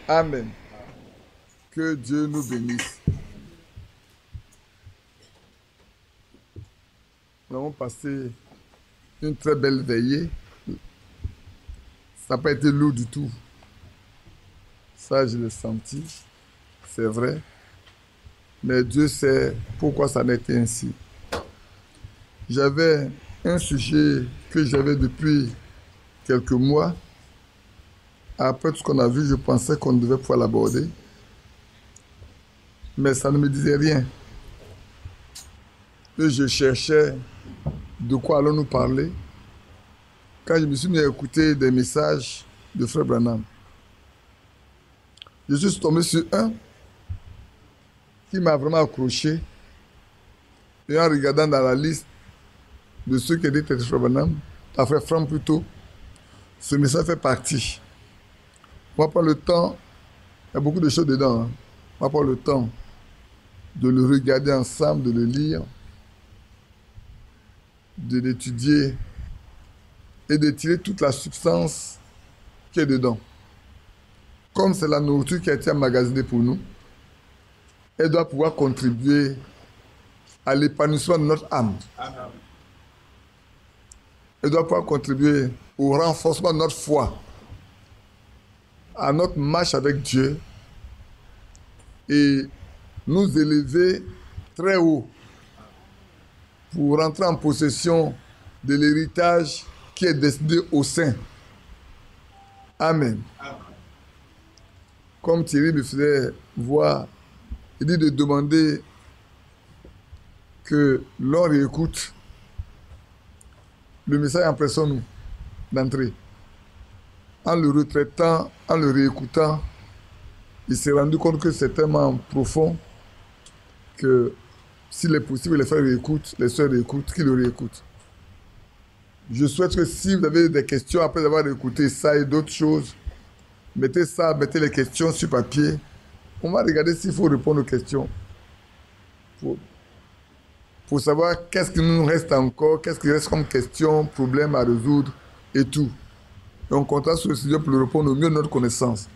Amen. Que Dieu nous bénisse. Nous avons passé une très belle veillée. Ça n'a pas été lourd du tout. Ça, je l'ai senti. C'est vrai. Mais Dieu sait pourquoi ça n'a été ainsi. J'avais un sujet que j'avais depuis quelques mois. Après tout ce qu'on a vu, je pensais qu'on devait pouvoir l'aborder. Mais ça ne me disait rien. Et je cherchais de quoi allons-nous parler. Quand je me suis mis à écouter des messages de Frère Branham, je suis tombé sur un qui m'a vraiment accroché. Et en regardant dans la liste de ceux qui étaient Frère Branham, à Frère Franck plutôt, ce message fait partie. On va prendre le temps, il y a beaucoup de choses dedans. On va prendre le temps de le regarder ensemble, de le lire, de l'étudier et de tirer toute la substance qui est dedans. Comme c'est la nourriture qui a été emmagasinée pour nous, elle doit pouvoir contribuer à l'épanouissement de notre âme. Elle doit pouvoir contribuer au renforcement de notre foi, à notre marche avec Dieu et nous élever très haut pour rentrer en possession de l'héritage qui est destiné aux saints. Amen. Comme Thierry me faisait voir, il dit de demander que l'on réécoute le message impressionne nous d'entrée. En le retraitant, en le réécoutant, il s'est rendu compte que c'est tellement profond que s'il est possible, les frères réécoutent, les sœurs réécoutent, qu'ils le réécoutent. Je souhaite que si vous avez des questions après avoir écouté ça et d'autres choses, mettez les questions sur papier. On va regarder s'il faut répondre aux questions. Pour savoir qu'est-ce qui nous reste encore, qu'est-ce qui reste comme question, problème à résoudre et tout. Et on comptera sur le Seigneur pour le répondre au mieux de notre connaissance.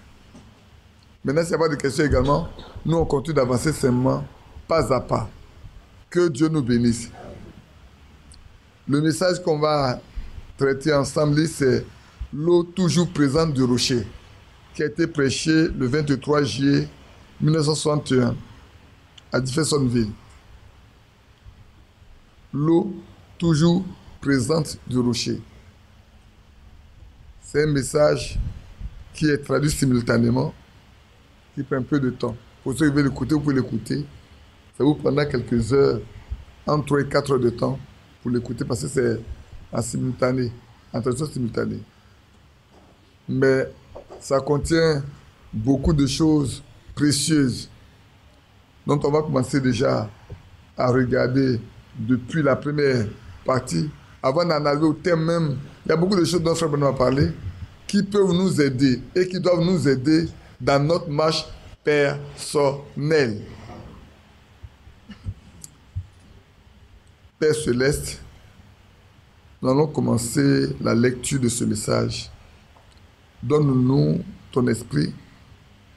Maintenant, s'il n'y a pas de questions également, nous on continue d'avancer simplement, pas à pas. Que Dieu nous bénisse. Le message qu'on va traiter ensemble, c'est l'eau toujours présente du rocher, qui a été prêché le 23 juillet 1961 à Jeffersonville. L'eau toujours présente du rocher. C'est un message qui est traduit simultanément, qui prend un peu de temps. Pour ceux qui veulent l'écouter, vous pouvez l'écouter. Ça vous prendra quelques heures, entre 3 et 4 heures de temps pour l'écouter parce que c'est en simultané, en traduction simultanée. Mais ça contient beaucoup de choses précieuses dont on va commencer déjà à regarder depuis la première partie. Avant d'en arriver au thème même, il y a beaucoup de choses dont Frère Benoît a parlé qui peuvent nous aider et qui doivent nous aider dans notre marche personnelle. Père Céleste, nous allons commencer la lecture de ce message. Donne-nous ton esprit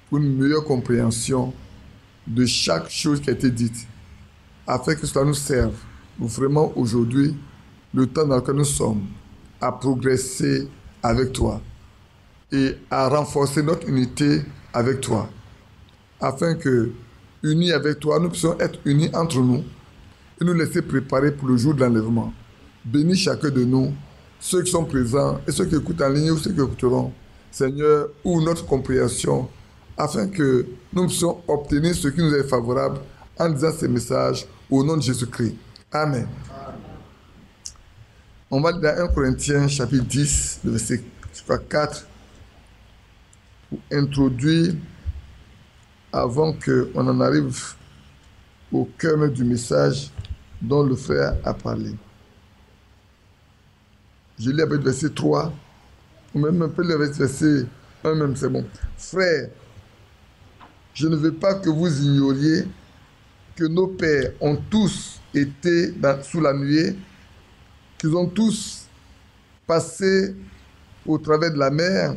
pour une meilleure compréhension de chaque chose qui a été dite, afin que cela nous serve vraiment aujourd'hui, le temps dans lequel nous sommes, à progresser avec toi et à renforcer notre unité avec toi, afin que, unis avec toi, nous puissions être unis entre nous et nous laisser préparer pour le jour de l'enlèvement. Bénis chacun de nous, ceux qui sont présents et ceux qui écoutent en ligne ou ceux qui écouteront. Seigneur, ouvre notre compréhension afin que nous puissions obtenir ce qui nous est favorable en disant ces messages au nom de Jésus-Christ. Amen. On va dans 1 Corinthiens chapitre 10, le verset 4, pour introduire, avant qu'on en arrive au cœur même du message dont le frère a parlé. Je lis avec le verset 3, ou même un peu le verset 1 même, c'est bon. Frères, je ne veux pas que vous ignoriez que nos pères ont tous été sous la nuée, qu'ils ont tous passé au travers de la mer,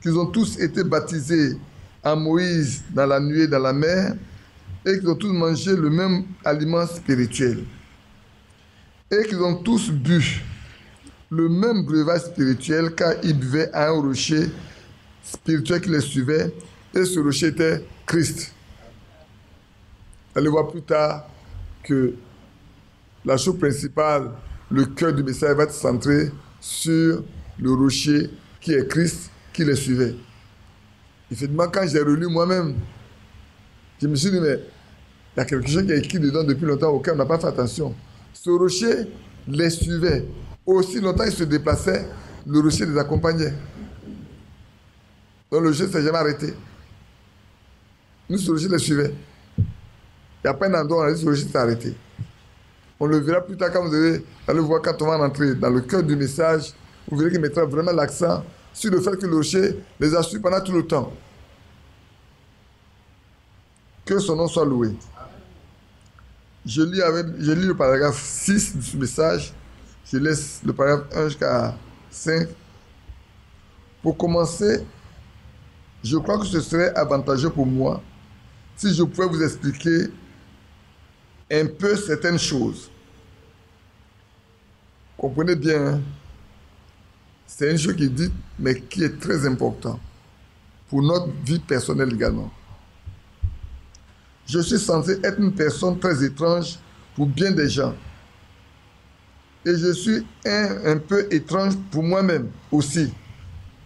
qu'ils ont tous été baptisés à Moïse dans la nuée dans la mer et qu'ils ont tous mangé le même aliment spirituel et qu'ils ont tous bu le même breuvage spirituel car ils buvaient à un rocher spirituel qui les suivait et ce rocher était Christ. Allez voir plus tard que la chose principale, le cœur du message va être centré sur le rocher qui est Christ qui les suivait. Effectivement, quand j'ai relu moi-même, je me suis dit, mais il y a quelque chose qui est écrit dedans depuis longtemps auquel on n'a pas fait attention. Ce rocher les suivait. Aussi longtemps ils se déplaçaient, le rocher les accompagnait. Donc le rocher ne s'est jamais arrêté. Nous, ce rocher les suivait. Il n'y a pas un endroit où on a dit que ce rocher s'est arrêté. On le verra plus tard quand vous allez voir quand on va rentrer dans le cœur du message. Vous verrez qu'il mettra vraiment l'accent sur le fait que le rocher les a suivis pendant tout le temps. Que son nom soit loué. Je lis le paragraphe 6 de ce message. Je laisse le paragraphe 1 jusqu'à 5. Pour commencer, je crois que ce serait avantageux pour moi si je pouvais vous expliquer un peu certaines choses. Comprenez bien, hein? C'est une chose qui est dite, mais qui est très importante pour notre vie personnelle également. Je suis censé être une personne très étrange pour bien des gens. Et je suis un peu étrange pour moi-même aussi,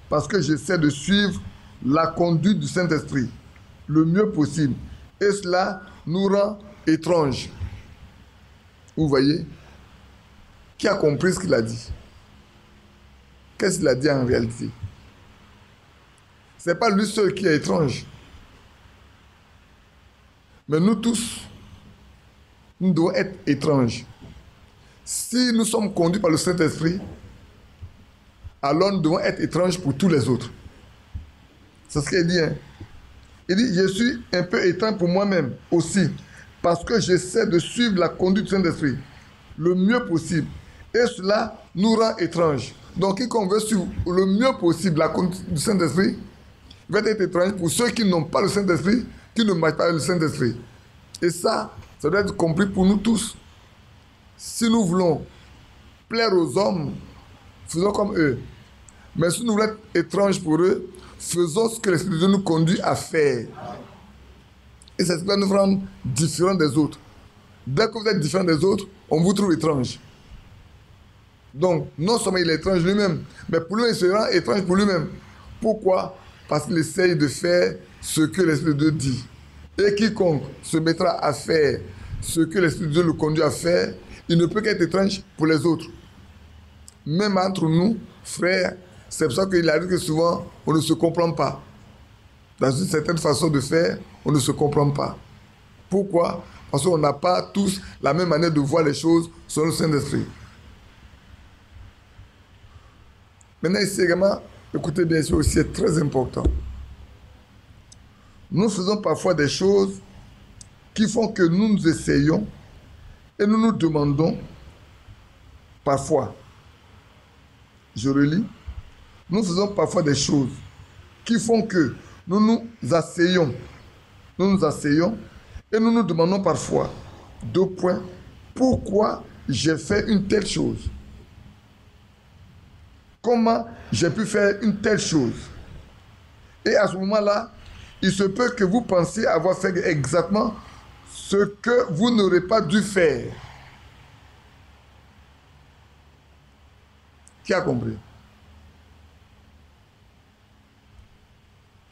parce que j'essaie de suivre la conduite du Saint-Esprit le mieux possible. Et cela nous rend étranges. Vous voyez? Qui a compris ce qu'il a dit? Qu'est-ce qu'il a dit en réalité? Ce n'est pas lui seul qui est étrange. Mais nous tous, nous devons être étranges. Si nous sommes conduits par le Saint-Esprit, alors nous devons être étranges pour tous les autres. C'est ce qu'il dit. Hein? Il dit, je suis un peu étrange pour moi-même aussi, parce que j'essaie de suivre la conduite du Saint-Esprit le mieux possible. Et cela nous rend étranges. Donc, quiconque veut suivre le mieux possible la conduite du Saint-Esprit, va être étrange pour ceux qui n'ont pas le Saint-Esprit, qui ne marchent pas avec le Saint-Esprit. Et ça doit être compris pour nous tous. Si nous voulons plaire aux hommes, faisons comme eux. Mais si nous voulons être étranges pour eux, faisons ce que l'Esprit de Dieu nous conduit à faire. Et c'est ce qui va nous rendre différents des autres. Dès que vous êtes différents des autres, on vous trouve étrange. Donc, non seulement il est étrange lui-même, mais pour lui, il se rend étrange pour lui-même. Pourquoi? Parce qu'il essaye de faire ce que l'Esprit de Dieu dit. Et quiconque se mettra à faire ce que l'Esprit de Dieu le conduit à faire, il ne peut qu'être étrange pour les autres. Même entre nous, frères, c'est pour ça qu'il arrive que souvent, on ne se comprend pas. Dans une certaine façon de faire, on ne se comprend pas. Pourquoi? Parce qu'on n'a pas tous la même manière de voir les choses selon le Saint-Esprit. Maintenant, ici également, écoutez bien, c'est aussi très important. Nous faisons parfois des choses qui font que nous nous essayons et nous nous demandons parfois, je relis, nous faisons parfois des choses qui font que nous nous asseyons et nous nous demandons parfois, deux points, pourquoi j'ai fait une telle chose? Comment j'ai pu faire une telle chose? Et à ce moment-là, il se peut que vous pensiez avoir fait exactement ce que vous n'aurez pas dû faire. Qui a compris?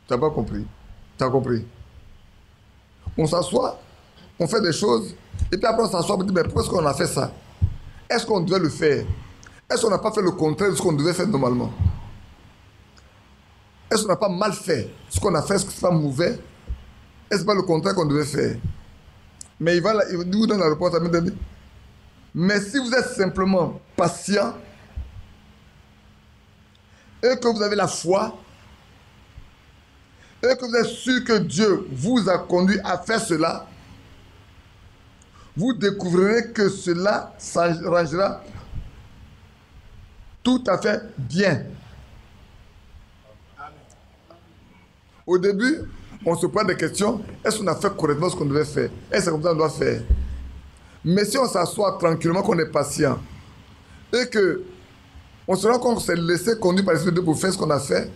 Tu n'as pas compris? Tu as compris? On s'assoit, on fait des choses, et puis après on s'assoit, on dit, mais pourquoi est-ce qu'on a fait ça? Est-ce qu'on devait le faire? Est-ce qu'on n'a pas fait le contraire de ce qu'on devait faire normalement? Est-ce qu'on n'a pas mal fait ce qu'on a fait? Est-ce que c'est pas mauvais? Est-ce pas le contraire qu'on devait faire? Mais il vous donne la réponse à me. Mais si vous êtes simplement patient et que vous avez la foi et que vous êtes sûr que Dieu vous a conduit à faire cela, vous découvrirez que cela s'arrangera tout à fait bien. Au début, on se pose des questions. Est-ce qu'on a fait correctement ce qu'on devait faire? Est-ce que c'est comme ça qu'on doit faire? Mais si on s'assoit tranquillement, qu'on est patient, et que on se rend compte qu'on s'est laissé conduire par l'Esprit de Dieu pour faire ce qu'on a fait,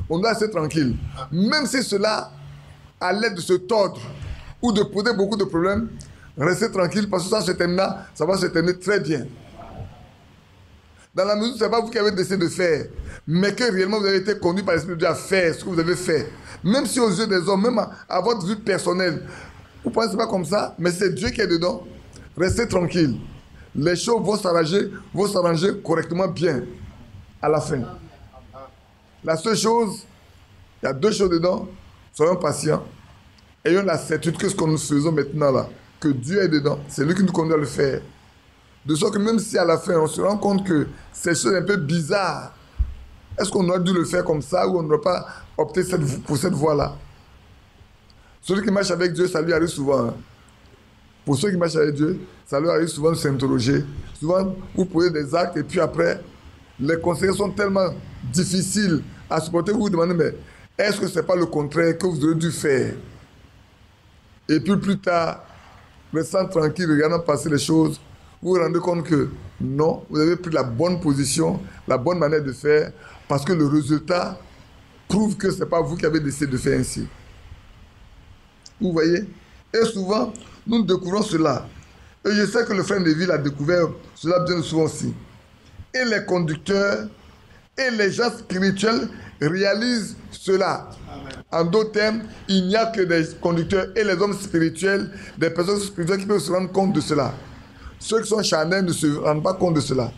on doit rester tranquille. Même si cela a l'aide de se tordre ou de poser beaucoup de problèmes, restez tranquille parce que ça va se terminer très bien. Dans la mesure où ce n'est pas vous qui avez décidé de faire, mais que réellement vous avez été conduit par l'Esprit de Dieu à faire ce que vous avez fait. Même si aux yeux des hommes, même à votre vue personnelle, vous ne pensez pas comme ça, mais c'est Dieu qui est dedans. Restez tranquille. Les choses vont s'arranger correctement bien à la fin. La seule chose, il y a deux choses dedans. Soyons patients. Ayons la certitude que ce que nous faisons maintenant là, que Dieu est dedans, c'est lui qui nous conduit à le faire. De sorte que même si à la fin on se rend compte que c'est chose un peu bizarre, est-ce qu'on aurait dû le faire comme ça ou on n'aurait pas opté pour cette voie-là? Celui qui marche avec Dieu, ça lui arrive souvent. Hein. Pour ceux qui marchent avec Dieu, ça lui arrive souvent de s'interroger. Souvent, vous posez des actes et puis après, les conséquences sont tellement difficiles à supporter. Vous vous demandez, mais est-ce que ce n'est pas le contraire que vous auriez dû faire? Et puis plus tard, restant tranquille, regardant passer les choses, vous vous rendez compte que non, vous avez pris la bonne position, la bonne manière de faire, parce que le résultat prouve que ce n'est pas vous qui avez décidé de faire ainsi. Vous voyez? Et souvent, nous découvrons cela. Et je sais que le frère Neville a découvert cela bien souvent aussi. Et les conducteurs et les gens spirituels réalisent cela. Amen. En d'autres termes, il n'y a que des conducteurs et les hommes spirituels, des personnes spirituelles qui peuvent se rendre compte de cela. Ceux qui sont charnels ne se rendent pas compte de cela.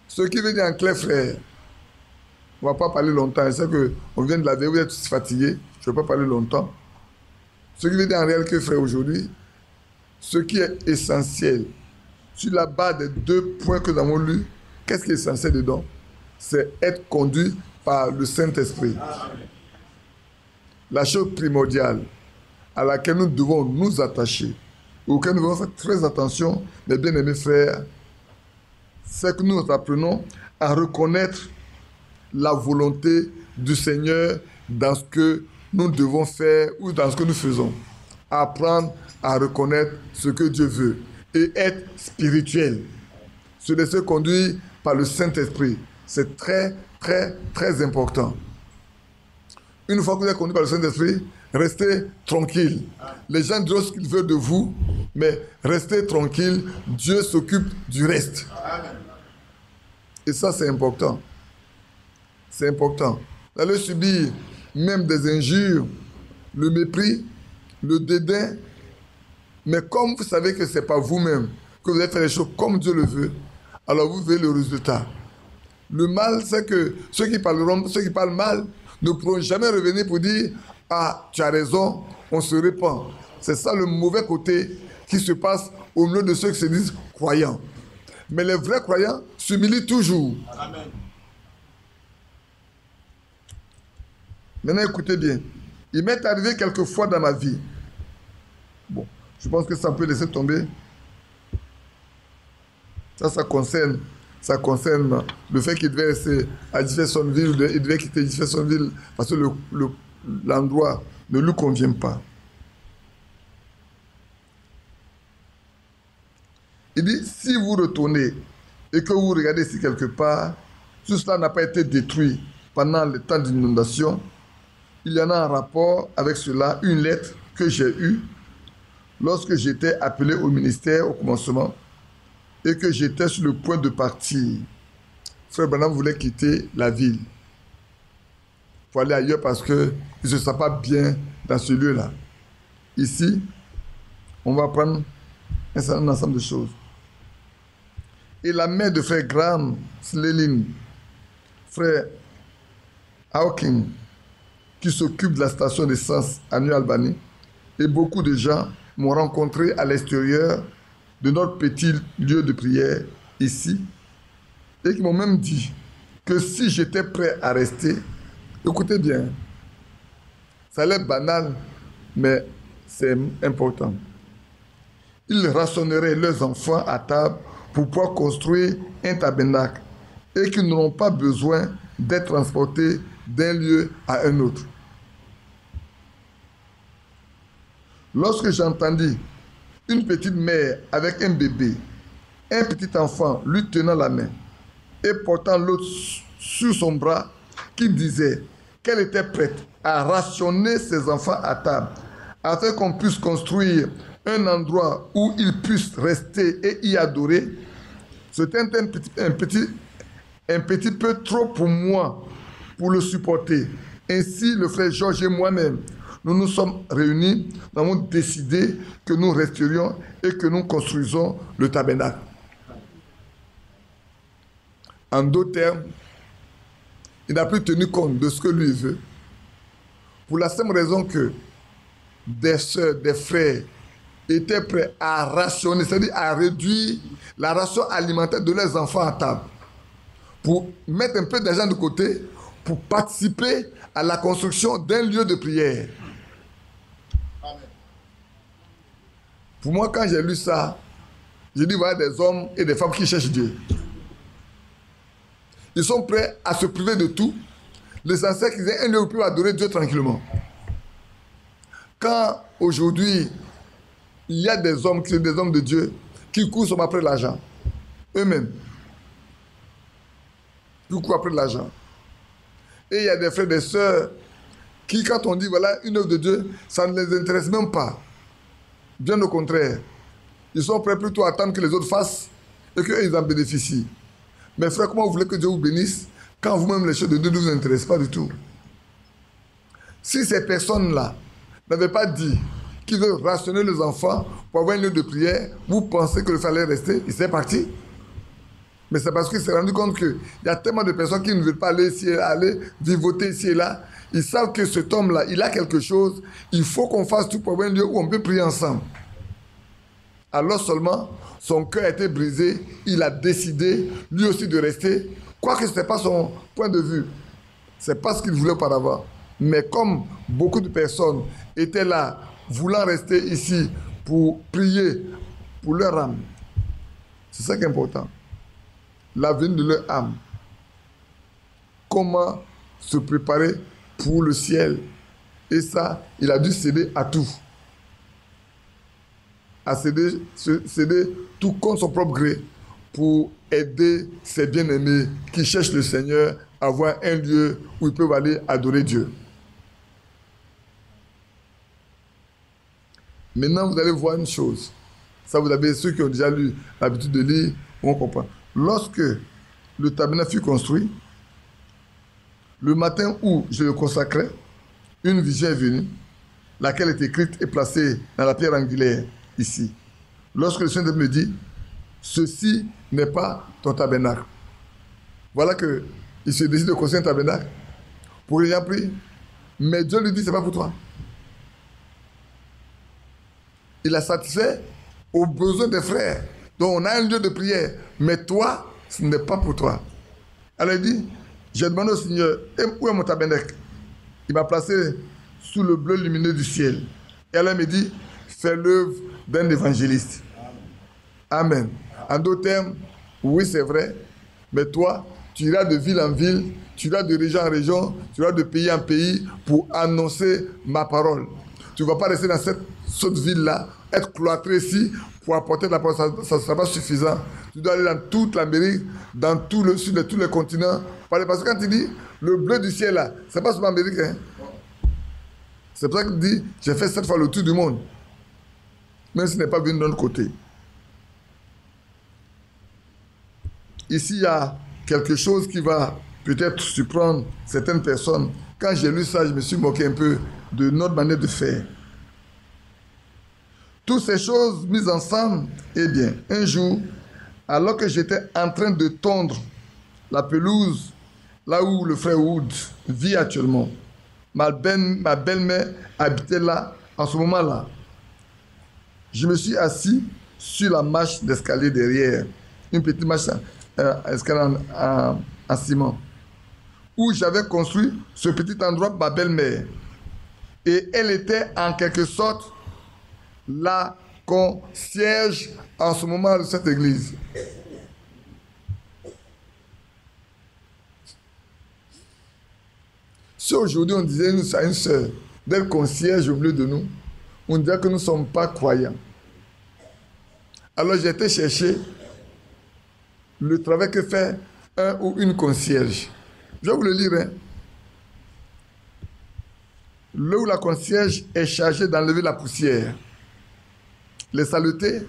Ce qui veut dire en clair, frère, on ne va pas parler longtemps. Je sais qu'on vient de la veille, vous êtes tous fatigués. Je ne vais pas parler longtemps. Ce qui veut dire en réalité, frère, aujourd'hui, ce qui est essentiel, sur la base des deux points que nous avons lus, qu'est-ce qui est essentiel dedans? C'est être conduit par le Saint-Esprit. La chose primordiale à laquelle nous devons nous attacher, auquel nous devons faire très attention, mes bien-aimés frères, c'est que nous apprenons à reconnaître la volonté du Seigneur dans ce que nous devons faire ou dans ce que nous faisons. Apprendre à reconnaître ce que Dieu veut et être spirituel. Se laisser conduire par le Saint-Esprit. C'est très, très, très important. Une fois que vous êtes conduit par le Saint-Esprit, restez tranquille. Les gens diront ce qu'ils veulent de vous, mais restez tranquille. Dieu s'occupe du reste. Et ça, c'est important. C'est important. Vous allez subir même des injures, le mépris, le dédain. Mais comme vous savez que ce n'est pas vous-même que vous allez faire les choses comme Dieu le veut, alors vous verrez le résultat. Le mal, c'est que ceux qui parlent mal ne pourront jamais revenir pour dire « Ah, tu as raison, on se répand ». C'est ça le mauvais côté qui se passe au milieu de ceux qui se disent croyants. Mais les vrais croyants s'humilient toujours. Amen. Maintenant, écoutez bien. Il m'est arrivé quelques fois dans ma vie. Bon, je pense que ça peut laisser tomber. Ça concerne le fait qu'il devait rester à Jeffersonville, il devait quitter Jeffersonville parce que l'endroit ne lui convient pas. Il dit, si vous retournez et que vous regardez ici quelque part, tout cela n'a pas été détruit pendant le temps d'inondation, il y en a un rapport avec cela, une lettre que j'ai eue lorsque j'étais appelé au ministère au commencement et que j'étais sur le point de partir. Frère Branham voulait quitter la ville pour aller ailleurs parce qu'il ne se sent pas bien dans ce lieu-là. Ici, on va prendre un ensemble de choses. Et la mère de frère Graham Slelin, frère Hawking, qui s'occupe de la station d'essence à New Albany, et beaucoup de gens m'ont rencontré à l'extérieur de notre petit lieu de prière ici, et qui m'ont même dit que si j'étais prêt à rester, écoutez bien, ça a l'air banal, mais c'est important. Ils rassembleraient leurs enfants à table pour pouvoir construire un tabernacle et qu'ils n'auront pas besoin d'être transportés d'un lieu à un autre. Lorsque j'entendis une petite mère avec un bébé, un petit enfant lui tenant la main et portant l'autre sur son bras, qui disait qu'elle était prête à rationner ses enfants à table, afin qu'on puisse construire un endroit où ils puissent rester et y adorer, c'était un petit peu trop pour moi pour le supporter. Ainsi, le frère Georges et moi-même, nous nous sommes réunis, nous avons décidé que nous resterions et que nous construisons le tabernacle. En d'autres termes, il n'a plus tenu compte de ce que lui veut, pour la simple raison que des sœurs, des frères étaient prêts à rationner, c'est-à-dire à réduire la ration alimentaire de leurs enfants à table, pour mettre un peu d'argent de côté, pour participer à la construction d'un lieu de prière. Amen. Pour moi, quand j'ai lu ça, j'ai dit, voilà des hommes et des femmes qui cherchent Dieu. Ils sont prêts à se priver de tout. L'essentiel qu'ils aient un lieu où ils peuvent adorer Dieu tranquillement. Quand aujourd'hui, il y a des hommes qui sont des hommes de Dieu qui courent après l'argent, eux-mêmes, qui courent après l'argent. Et il y a des frères et des sœurs qui, quand on dit voilà une œuvre de Dieu, ça ne les intéresse même pas. Bien au contraire, ils sont prêts plutôt à attendre que les autres fassent et qu'ils en bénéficient. Mais frère, comment vous voulez que Dieu vous bénisse quand vous-même les choses de Dieu ne vous intéressent pas du tout? Si ces personnes-là n'avaient pas dit qu'ils veulent rationner les enfants pour avoir un lieu de prière, vous pensez que le fallait rester? Il s'est parti. Mais c'est parce qu'il s'est rendu compte qu'il y a tellement de personnes qui ne veulent pas aller ici et là, aller vivoter ici et là. Ils savent que cet homme-là, il a quelque chose. Il faut qu'on fasse tout pour avoir un lieu où on peut prier ensemble. Alors seulement, son cœur a été brisé. Il a décidé, lui aussi, de rester. Quoique ce n'était pas son point de vue. Ce n'est pas ce qu'il voulait auparavant. Mais comme beaucoup de personnes étaient là, voulant rester ici pour prier pour leur âme, c'est ça qui est important. L'avenir de leur âme. Comment se préparer pour le ciel. Et ça, il a dû céder à tout. À céder tout contre son propre gré pour aider ses bien-aimés qui cherchent le Seigneur à avoir un lieu où ils peuvent aller adorer Dieu. Maintenant, vous allez voir une chose. Ça, vous avez ceux qui ont déjà lu l'habitude de lire, on comprend. Lorsque le tabernacle fut construit, le matin où je le consacrais, une vision est venue, laquelle est écrite et placée dans la pierre angulaire, ici. Lorsque le Seigneur me dit, ceci n'est pas ton tabernacle. Voilà qu'il se décide de construire un tabernacle pour y prier. Mais Dieu lui dit, ce n'est pas pour toi. Il a satisfait aux besoins des frères. Donc on a un lieu de prière. Mais toi, ce n'est pas pour toi. Alors il dit, j'ai demandé au Seigneur, où est mon tabernacle? Il m'a placé sous le bleu lumineux du ciel. Et alors il me dit, fais l'œuvre d'un évangéliste. Amen. En d'autres termes, oui c'est vrai, mais toi, tu iras de ville en ville, tu iras de région en région, tu iras de pays en pays pour annoncer ma parole. Tu ne vas pas rester dans cette ville-là, être cloîtré ici pour apporter de la parole, ça ne sera pas suffisant. Tu dois aller dans toute l'Amérique, dans tout le sud de tous les continents. Parce que quand tu dis le bleu du ciel là, ce n'est pas seulement l'Amérique. Hein? C'est pour ça qu'il dit, j'ai fait 7 fois le tour du monde. Même si ce n'est pas venu de notre côté. Ici, il y a quelque chose qui va peut-être surprendre certaines personnes. Quand j'ai lu ça, je me suis moqué un peu de notre manière de faire. Toutes ces choses mises ensemble, eh bien, un jour, alors que j'étais en train de tondre la pelouse, là où le frère Wood vit actuellement, ma belle-mère habitait là, en ce moment-là. Je me suis assis sur la marche d'escalier derrière, une petite marche escalier en ciment, où j'avais construit ce petit endroit pour ma belle-mère. Et elle était en quelque sorte la concierge en ce moment de cette église. Si aujourd'hui on disait nous à une sœur d'être concierge au milieu de nous, on dirait que nous ne sommes pas croyants. Alors j'ai été chercher le travail que fait un ou une concierge. Je vais vous le lire. Hein. Là où la concierge est chargée d'enlever la poussière, les saletés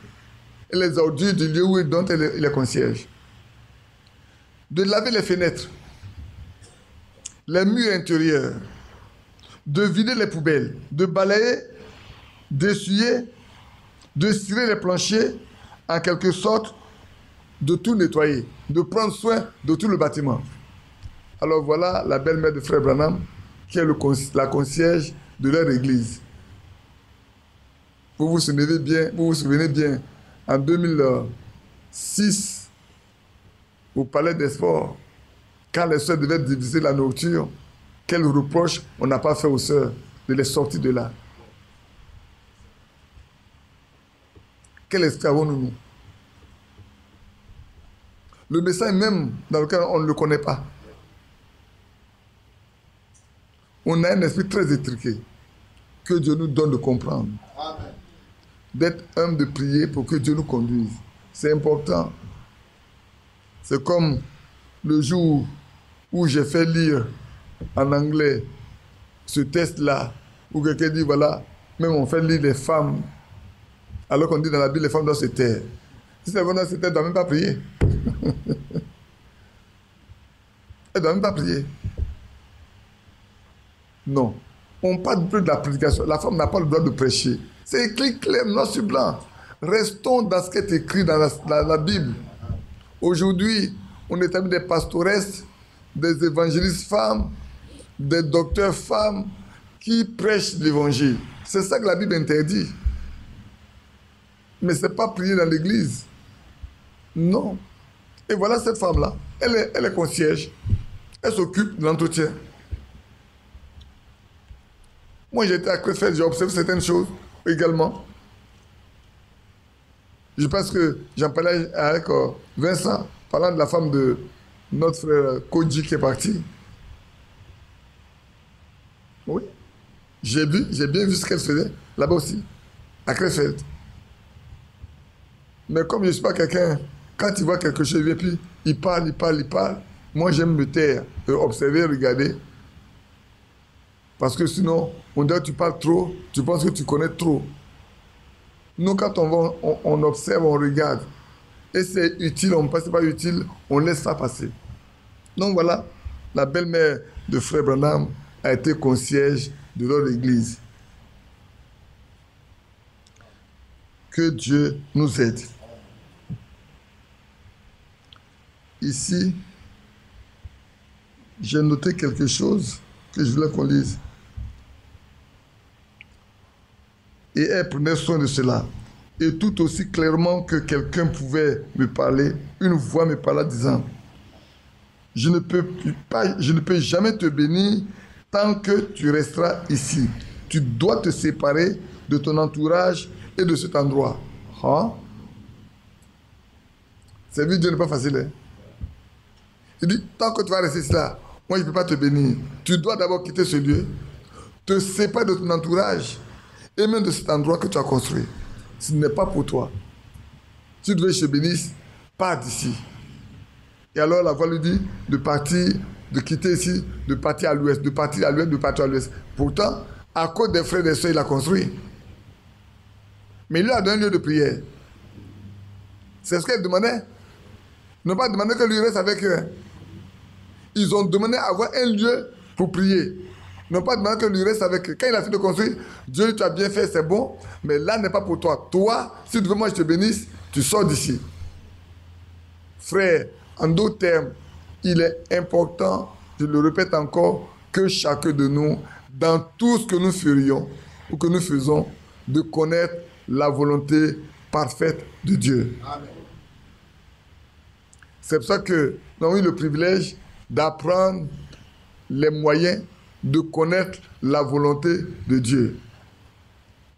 et les ordures du lieu dont elle est concierge. De laver les fenêtres, les murs intérieurs, de vider les poubelles, de balayer, d'essuyer, de cirer les planchers, en quelque sorte, de tout nettoyer, de prendre soin de tout le bâtiment. Alors voilà la belle-mère de Frère Branham, qui est la concierge de leur église. Vous vous souvenez bien, en 2006, au Palais des Sports, quand les sœurs devaient diviser la nourriture, quel reproche on n'a pas fait aux sœurs de les sortir de là. Quel esprit avons-nous, nous? Le message même dans lequel on ne le connaît pas. On a un esprit très étriqué. Que Dieu nous donne de comprendre. Amen. D'être humble, de prier pour que Dieu nous conduise. C'est important. C'est comme le jour où j'ai fait lire en anglais ce test-là, où quelqu'un dit, voilà, même on fait lire les femmes, alors qu'on dit dans la Bible, les femmes doivent se taire. Si les femmes doivent se taire, elles ne doivent même pas prier. Elles ne doivent même pas prier. Non. On parle plus de la prédication. La femme n'a pas le droit de prêcher. C'est écrit clair, noir sur blanc. Restons dans ce qui est écrit dans la Bible. Aujourd'hui, on établit des pastoresses, des évangélistes femmes, des docteurs femmes qui prêchent l'évangile. C'est ça que la Bible interdit. Mais ce n'est pas prier dans l'église. Non. Et voilà cette femme-là. Elle est concierge. Elle s'occupe de l'entretien. Moi, j'étais à Crefeld, j'ai observé certaines choses également. Je pense que j'en parlais avec Vincent, parlant de la femme de notre frère Koji qui est parti. Oui. J'ai bien vu ce qu'elle faisait là-bas aussi, à Crefeld. Mais comme je ne suis pas quelqu'un, quand il voit quelque chose, et puis il parle. Moi, j'aime me taire, observer, regarder. Parce que sinon, on dit que tu parles trop, tu penses que tu connais trop. Nous, quand on observe, on regarde. Et c'est utile, on ne passe pas utile, on laisse ça passer. Donc voilà, la belle-mère de Frère Branham a été concierge de leur église. Que Dieu nous aide. Ici, j'ai noté quelque chose que je voulais qu'on lise. Et elle prenait soin de cela. Et tout aussi clairement que quelqu'un pouvait me parler, une voix me parla disant, je ne peux jamais te bénir tant que tu resteras ici. Tu dois te séparer de ton entourage et de cet endroit. Hein? Servir Dieu n'est pas facile. Hein? Il dit, tant que tu vas rester là, moi je ne peux pas te bénir. Tu dois d'abord quitter ce lieu, te séparer de ton entourage et même de cet endroit que tu as construit. Ce n'est pas pour toi. Si tu veux que je te bénisse, pars d'ici. Et alors la voix lui dit de partir, de quitter ici, de partir à l'ouest, de partir à l'ouest, de partir à l'ouest. Pourtant, à cause des frères et des sœurs, il a construit. Mais il lui a donné un lieu de prière. C'est ce qu'elle demandait. Ils n'ont pas demandé que lui reste avec eux. Ils ont demandé à avoir un lieu pour prier. Ils n'ont pas demandé que lui reste avec eux. Quand il a fini de construire, Dieu, tu as bien fait, c'est bon, mais là n'est pas pour toi. Toi, si tu veux moi je te bénisse, tu sors d'ici. Frère, en d'autres termes, il est important, je le répète encore, que chacun de nous, dans tout ce que nous ferions ou que nous faisons, de connaître la volonté parfaite de Dieu. Amen. C'est pour ça que nous avons eu le privilège d'apprendre les moyens de connaître la volonté de Dieu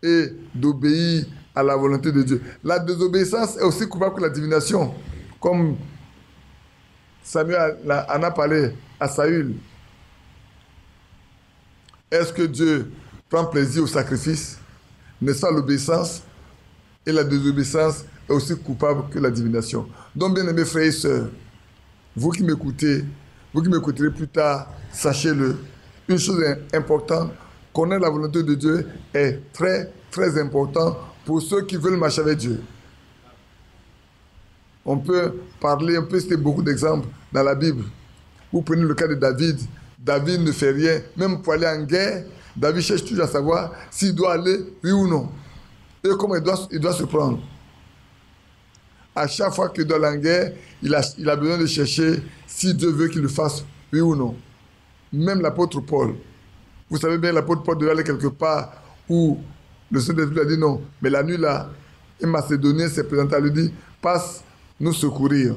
et d'obéir à la volonté de Dieu. La désobéissance est aussi coupable que la divination, comme Samuel en a parlé à Saül. Est-ce que Dieu prend plaisir au sacrifice? n'est-ce pas l'obéissance? Et la désobéissance est aussi coupable que la divination. Donc, bien aimés frères et sœurs, vous qui m'écoutez, vous qui m'écouterez plus tard, sachez-le, une chose importante, connaître la volonté de Dieu est très, très important pour ceux qui veulent marcher avec Dieu. On peut parler, on peut citer beaucoup d'exemples dans la Bible. Vous prenez le cas de David. David ne fait rien, même pour aller en guerre. David cherche toujours à savoir s'il doit aller, oui ou non. Et comment il doit se prendre. À chaque fois qu'il doit aller en guerre, il a besoin de chercher si Dieu veut qu'il le fasse, oui ou non. Même l'apôtre Paul. Vous savez bien, l'apôtre Paul devait aller quelque part où le Saint-Esprit lui a dit non. Mais la nuit là, un Macédonien s'est présenté à lui dit, passe nous secourir.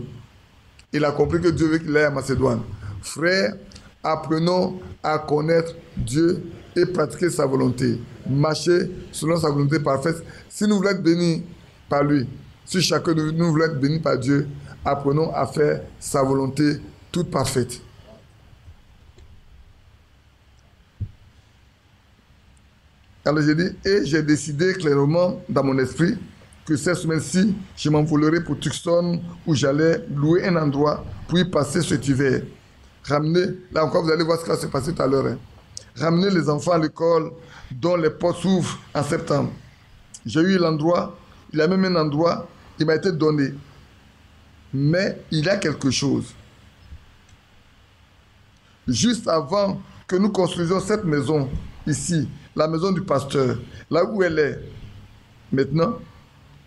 Il a compris que Dieu veut qu'il aille à Macédoine. Frères, apprenons à connaître Dieu et pratiquer sa volonté. Marcher selon sa volonté parfaite. Si nous voulons être bénis par lui, si chacun de nous voulons être bénis par Dieu, apprenons à faire sa volonté toute parfaite. Alors j'ai dit, et j'ai décidé clairement dans mon esprit que cette semaine-ci, je m'envolerai pour Tucson où j'allais louer un endroit pour y passer cet hiver. Ramener, là encore vous allez voir ce qui va se passer tout à l'heure. Ramener les enfants à l'école dont les portes s'ouvrent en septembre. J'ai eu l'endroit, il y a même un endroit, il m'a été donné. Mais il y a quelque chose. Juste avant que nous construisions cette maison ici, la maison du pasteur, là où elle est, maintenant,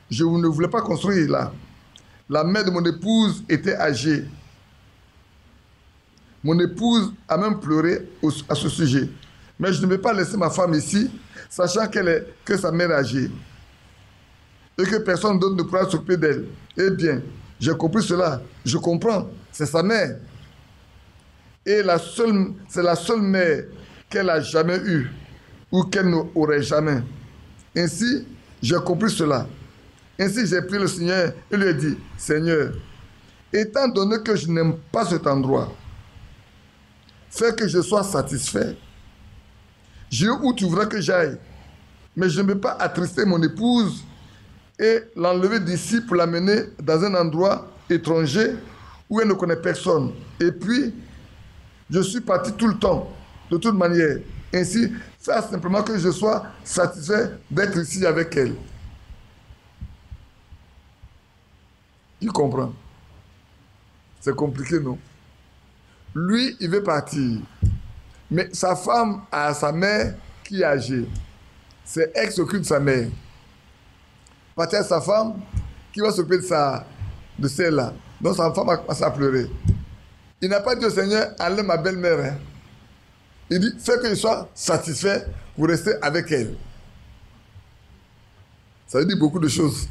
je ne voulais pas construire là. La mère de mon épouse était âgée. Mon épouse a même pleuré à ce sujet. Mais je ne vais pas laisser ma femme ici, sachant que sa mère est âgée. Et que personne d'autre ne pourra s'occuper d'elle. Eh bien, j'ai compris cela. Je comprends. C'est sa mère. Et c'est la seule mère qu'elle a jamais eue. Ou qu'elle n'aurait jamais. Ainsi, j'ai compris cela. Ainsi, j'ai prié le Seigneur et lui ai dit, Seigneur, étant donné que je n'aime pas cet endroit, fais que je sois satisfait. J'ai où tu voudrais que j'aille. Mais je ne veux pas attrister mon épouse et l'enlever d'ici pour l'amener dans un endroit étranger où elle ne connaît personne. Et puis, je suis parti tout le temps, de toute manière. Ainsi, fais simplement que je sois satisfait d'être ici avec elle. Il comprend. C'est compliqué, non? Lui, il veut partir. Mais sa femme a sa mère qui est âgée. C'est elle qui s'occupe de sa mère. Partir à sa femme qui va s'occuper de celle-là. Donc sa femme a pleuré. Il n'a pas dit au Seigneur, enlève ma belle-mère. Hein. Il dit, fais que je sois satisfait pour rester avec elle. Ça veut dire beaucoup de choses.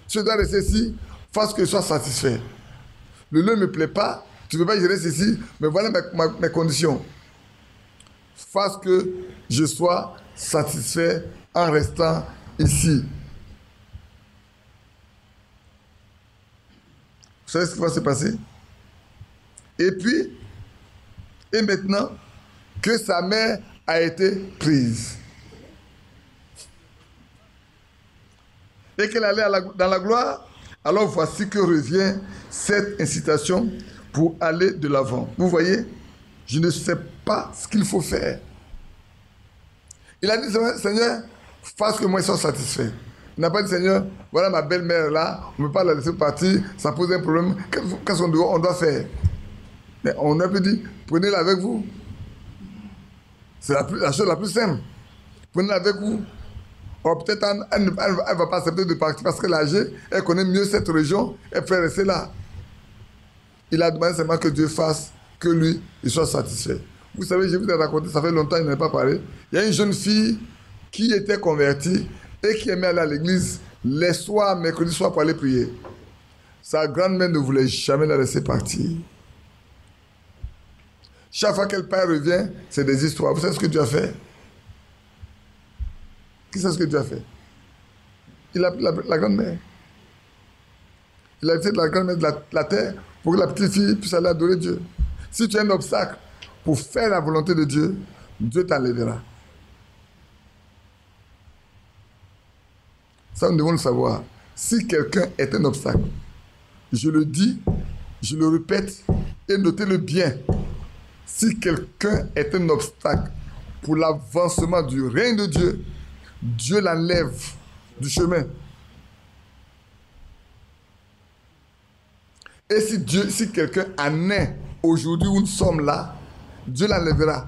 Si je dois rester ici, fasse que je sois satisfait. Le lieu ne me plaît pas, tu ne veux pas que je reste ici, mais voilà mes conditions. Fasse que je sois satisfait en restant ici. Vous savez ce qui va se passer? Et puis, et maintenant, que sa mère a été prise. Et qu'elle allait dans la gloire, alors voici que revient cette incitation pour aller de l'avant. Vous voyez, je ne sais pas ce qu'il faut faire. Il a dit, Seigneur, fasse que moi je sois satisfait. Il n'a pas dit, Seigneur, voilà ma belle-mère là, on ne peut pas la laisser partir, ça pose un problème. Qu'est-ce qu'on doit faire? Mais on a pu dire, prenez-la avec vous. C'est la chose la plus simple. Prenez-la avec vous. Or, peut-être elle ne va pas accepter de partir parce qu'elle est âgée, elle connaît mieux cette région, elle peut rester là. Il a demandé seulement que Dieu fasse que lui, il soit satisfait. Vous savez, je vous ai raconté, ça fait longtemps, il n'en a pas parlé. Il y a une jeune fille qui était convertie et qui aimait aller à l'église les soirs, mercredi soir pour aller prier. Sa grand-mère ne voulait jamais la laisser partir. Chaque fois qu'elle part et revient, c'est des histoires. Vous savez ce que Dieu a fait? Qui sait ce que Dieu a fait? Il a pris la grand-mère. Il a fait de la grand-mère de la terre pour que la petite fille puisse aller adorer Dieu. Si tu as un obstacle pour faire la volonté de Dieu, Dieu t'enlèvera. Ça, nous devons le savoir. Si quelqu'un est un obstacle, je le dis, je le répète, et notez-le bien. Si quelqu'un est un obstacle pour l'avancement du règne de Dieu, Dieu l'enlève du chemin. Et si quelqu'un en est aujourd'hui où nous sommes là, Dieu l'enlèvera.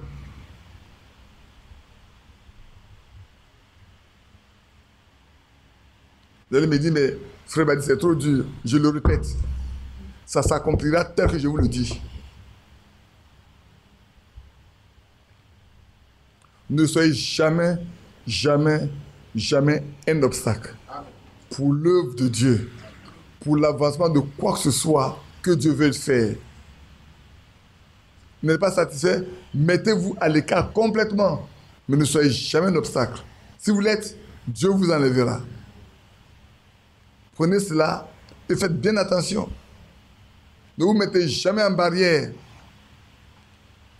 Vous allez me dire, mais frère Badi, c'est trop dur. Je le répète. Ça s'accomplira tel que je vous le dis. Ne soyez jamais, jamais, jamais un obstacle pour l'œuvre de Dieu, pour l'avancement de quoi que ce soit que Dieu veut faire. Vous n'êtes pas satisfait, mettez-vous à l'écart complètement, mais ne soyez jamais un obstacle. Si vous l'êtes, Dieu vous enlèvera. Prenez cela et faites bien attention. Ne vous mettez jamais en barrière.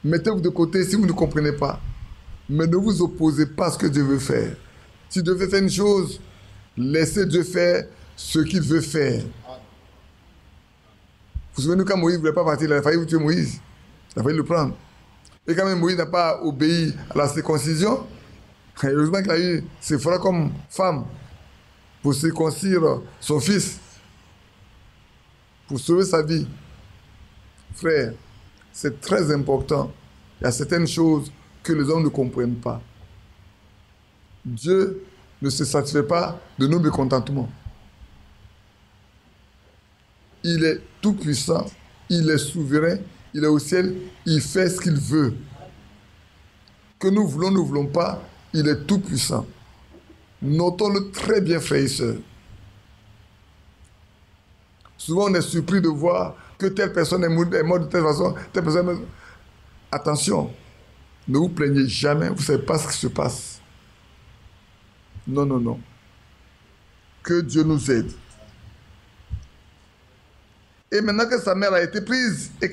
Mettez-vous de côté si vous ne comprenez pas. Mais ne vous opposez pas à ce que Dieu veut faire. Si Dieu veut faire une chose, laissez Dieu faire ce qu'il veut faire. Vous vous souvenez quand Moïse ne voulait pas partir, il a failli tuer Moïse. Il a failli le prendre. Et quand même Moïse n'a pas obéi à la circoncision, heureusement qu'il a eu Séphora comme femme pour circoncire son fils, pour sauver sa vie. Frère, c'est très important. Il y a certaines choses que les hommes ne comprennent pas. Dieu ne se satisfait pas de nos mécontentements. Il est tout puissant, il est souverain, il est au ciel, il fait ce qu'il veut. Que nous voulons, nous ne voulons pas, il est tout puissant. Notons-le très bien, frères et sœurs. Souvent, on est surpris de voir que telle personne est morte de telle façon, telle personne... Attention, ne vous plaignez jamais, vous ne savez pas ce qui se passe. Non, non, non. Que Dieu nous aide. Et maintenant que sa mère a été prise et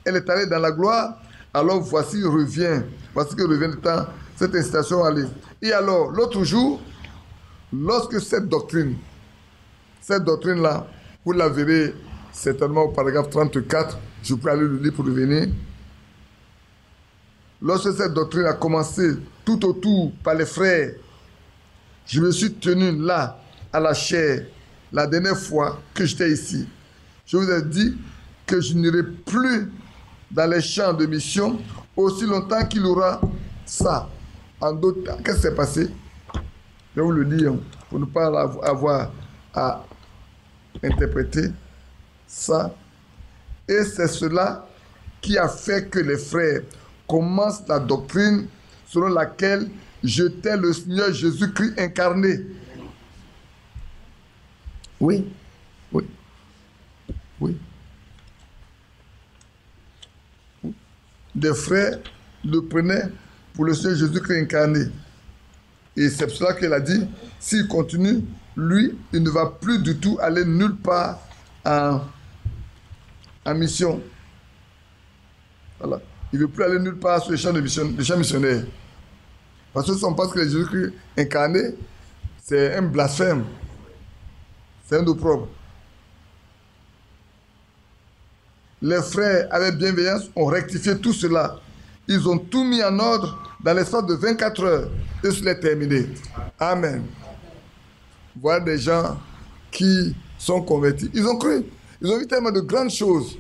elle est allée dans la gloire, alors voici que revient le temps, cette incitation à aller. Et alors, l'autre jour, lorsque cette doctrine-là, vous la verrez certainement au paragraphe 34, je peux aller le lire pour revenir. Lorsque cette doctrine a commencé tout autour par les frères, je me suis tenu là, à la chaire, la dernière fois que j'étais ici. Je vous ai dit que je n'irai plus dans les champs de mission aussi longtemps qu'il y aura ça. En d'autres temps, qu'est-ce qui s'est passé? Je vais vous le dire pour ne pas avoir à interpréter ça. Et c'est cela qui a fait que les frères commencent la doctrine selon laquelle j'étais le Seigneur Jésus-Christ incarné. Oui, oui, oui. Des frères le prenaient pour le Seigneur Jésus-Christ incarné. Et c'est pour cela qu'il a dit, s'il continue, lui, il ne va plus du tout aller nulle part en mission. Voilà. Il ne veut plus aller nulle part sur les champs missionnaires. Parce que si on pense que le Jésus-Christ incarné, c'est un blasphème. C'est un opprobre. Les frères, avec bienveillance, ont rectifié tout cela. Ils ont tout mis en ordre dans l'espace de 24 heures. Et cela est terminé. Amen. Voilà des gens qui sont convertis. Ils ont cru. Ils ont vu tellement de grandes choses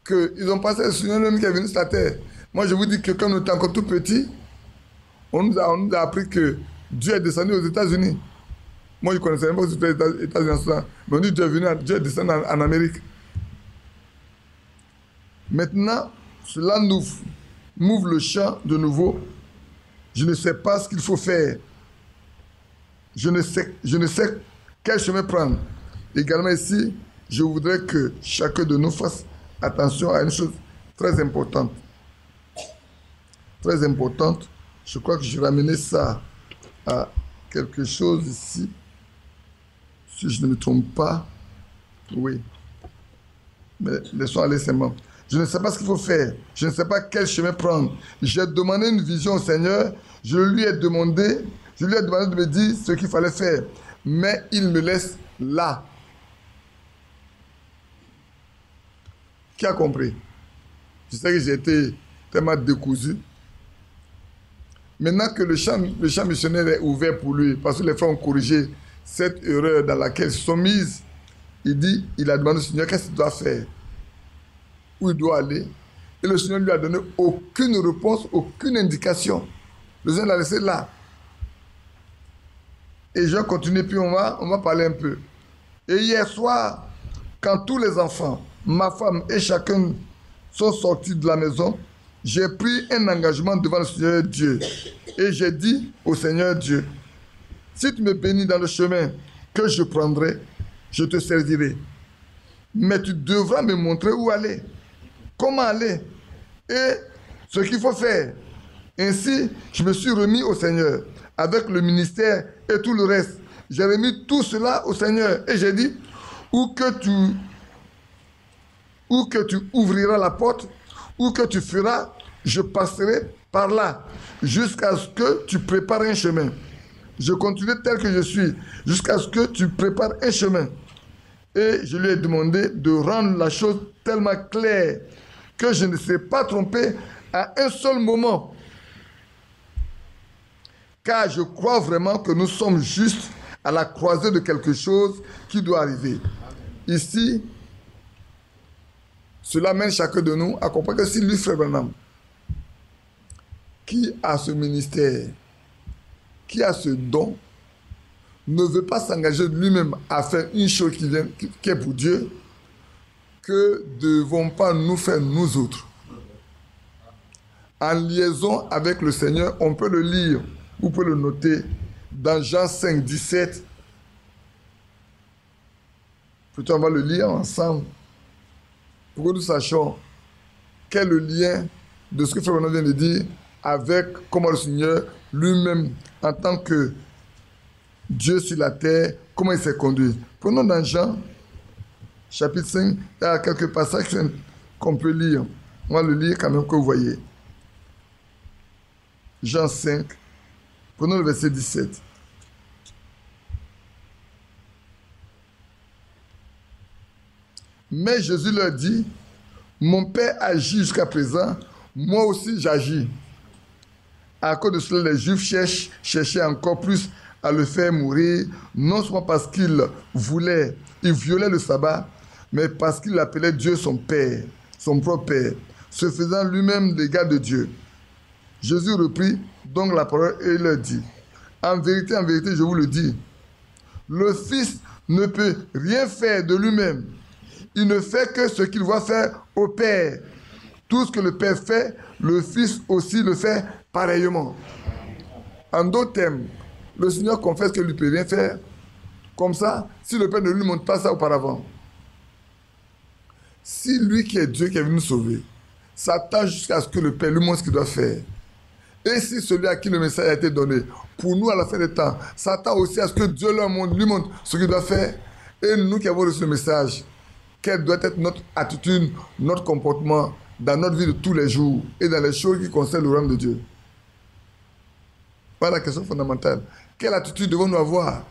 qu'ils ont passé sur un homme qui est venu sur la terre. Moi, je vous dis que quand nous étions encore tout petits, on nous a appris que Dieu est descendu aux États-Unis. Moi, je ne connaissais même pas aux États-Unis. Mais on dit que Dieu est descendu en Amérique. Maintenant, cela nous m'ouvre le champ de nouveau. Je ne sais pas ce qu'il faut faire. Je ne sais quel chemin prendre. Également ici, je voudrais que chacun de nous fasse attention à une chose très importante. Très importante. Je crois que je vais ramener ça à quelque chose ici. Si je ne me trompe pas. Oui. Mais laissons aller seulement. Je ne sais pas ce qu'il faut faire. Je ne sais pas quel chemin prendre. J'ai demandé une vision au Seigneur. Je lui ai demandé Je lui ai demandé de me dire ce qu'il fallait faire. Mais il me laisse là. Qui a compris? Je sais que j'ai été tellement décousu. Maintenant que le champ missionnaire est ouvert pour lui, parce que les frères ont corrigé cette erreur dans laquelle ils se sont mis, il a demandé au Seigneur qu'est-ce qu'il doit faire, où il doit aller. Et le Seigneur lui a donné aucune réponse, aucune indication. Le Seigneur l'a laissé là. Et je vais continuer, puis on va parler un peu. Et hier soir, quand tous les enfants, ma femme et chacun sont sortis de la maison, j'ai pris un engagement devant le Seigneur Dieu. Et j'ai dit au Seigneur Dieu, si tu me bénis dans le chemin que je prendrai, je te servirai. Mais tu devras me montrer où aller, comment aller et ce qu'il faut faire. Ainsi, je me suis remis au Seigneur avec le ministère et tout le reste. J'ai remis tout cela au Seigneur et j'ai dit, où que tu ouvriras la porte, où que tu feras, je passerai par là, jusqu'à ce que tu prépares un chemin. Je continuerai tel que je suis, jusqu'à ce que tu prépares un chemin. Et je lui ai demandé de rendre la chose tellement claire que je ne serai pas trompé à un seul moment. Car je crois vraiment que nous sommes juste à la croisée de quelque chose qui doit arriver. Ici, cela mène chacun de nous à comprendre que si lui, Frère Branham, qui a ce ministère, qui a ce don, ne veut pas s'engager lui-même à faire une chose qui est pour Dieu, que ne devons pas nous faire nous autres. En liaison avec le Seigneur, on peut le lire, vous pouvez le noter, dans Jean 5, 17. Plutôt, on va le lire ensemble, pour que nous sachions quel est le lien de ce que Frère Branham vient de dire avec comment le Seigneur lui-même, en tant que Dieu sur la terre, comment il s'est conduit. Prenons dans Jean, chapitre 5, il y a quelques passages qu'on peut lire. On va le lire quand même que vous voyez. Jean 5, prenons le verset 17. Mais Jésus leur dit, mon Père agit jusqu'à présent, moi aussi j'agis. À cause de cela, les Juifs cherchaient encore plus à le faire mourir, non seulement parce qu'il violait le sabbat, mais parce qu'il appelait Dieu son Père, son propre Père, se faisant lui-même l'égal de Dieu. Jésus reprit donc la parole et il leur dit, en vérité, je vous le dis, le Fils ne peut rien faire de lui-même. Il ne fait que ce qu'il va faire au Père. Tout ce que le Père fait, le Fils aussi le fait pareillement. En d'autres termes, le Seigneur confesse qu'il ne peut rien faire comme ça, si le Père ne lui montre pas ça auparavant. Si lui qui est Dieu qui est venu nous sauver, s'attend jusqu'à ce que le Père lui montre ce qu'il doit faire, et si celui à qui le message a été donné, pour nous à la fin des temps, s'attend aussi à ce que Dieu lui montre ce qu'il doit faire, et nous qui avons reçu le message, quelle doit être notre attitude, notre comportement dans notre vie de tous les jours et dans les choses qui concernent le royaume de Dieu. Voilà la question fondamentale. Quelle attitude devons-nous avoir?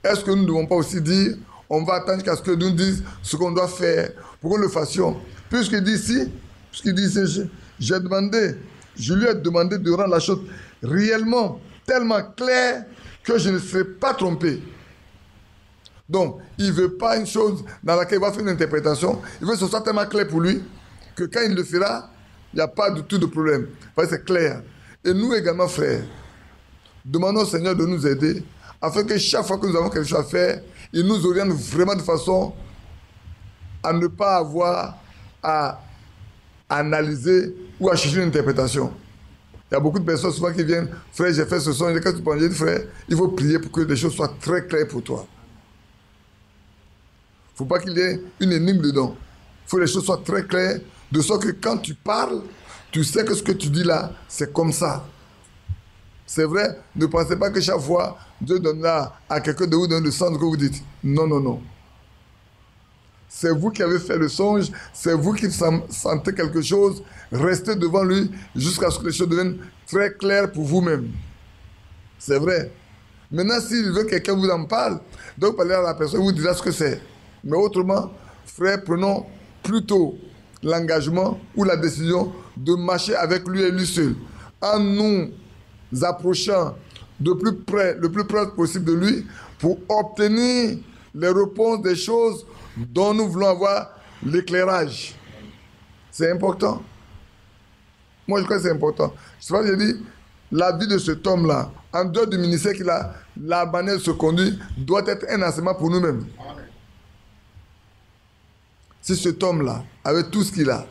Est-ce que nous ne devons pas aussi dire, on va attendre jusqu'à ce que nous disent ce qu'on doit faire pour que nous le fassions? Puisqu'il dit ici, je lui ai demandé de rendre la chose réellement tellement claire que je ne serai pas trompé. Donc, il ne veut pas une chose dans laquelle il va faire une interprétation. Il veut que ce soit tellement clair pour lui que quand il le fera, il n'y a pas du tout de problème. Parce que c'est clair. Et nous également, frères, demandons au Seigneur de nous aider afin que chaque fois que nous avons quelque chose à faire, il nous oriente vraiment de façon à ne pas avoir à analyser ou à chercher une interprétation. Il y a beaucoup de personnes souvent qui viennent, frère, j'ai fait ce son, quand tu penses, j'ai dit, frère, il faut prier pour que les choses soient très claires pour toi. Il ne faut pas qu'il y ait une énigme dedans. Il faut que les choses soient très claires, de sorte que quand tu parles, tu sais que ce que tu dis là, c'est comme ça. C'est vrai, ne pensez pas que chaque fois, Dieu donnera à quelqu'un de vous donner le sens que vous dites. Non, non, non. C'est vous qui avez fait le songe, c'est vous qui sentez quelque chose, restez devant lui jusqu'à ce que les choses deviennent très claires pour vous-même. C'est vrai. Maintenant, s'il veut que quelqu'un vous en parle, donc parlez à la personne, vous dira ce que c'est. Mais autrement, frère, prenons plutôt l'engagement ou la décision de marcher avec lui et lui seul, en nous approchant de plus près, le plus près possible de lui, pour obtenir les réponses des choses dont nous voulons avoir l'éclairage. C'est important. Moi, je crois que c'est important. C'est pour ça que je dis, la vie de cet homme-là, en dehors du ministère qu'il a, la manière de se conduire, doit être un enseignement pour nous-mêmes. Si cet homme-là, avec tout ce qu'il a,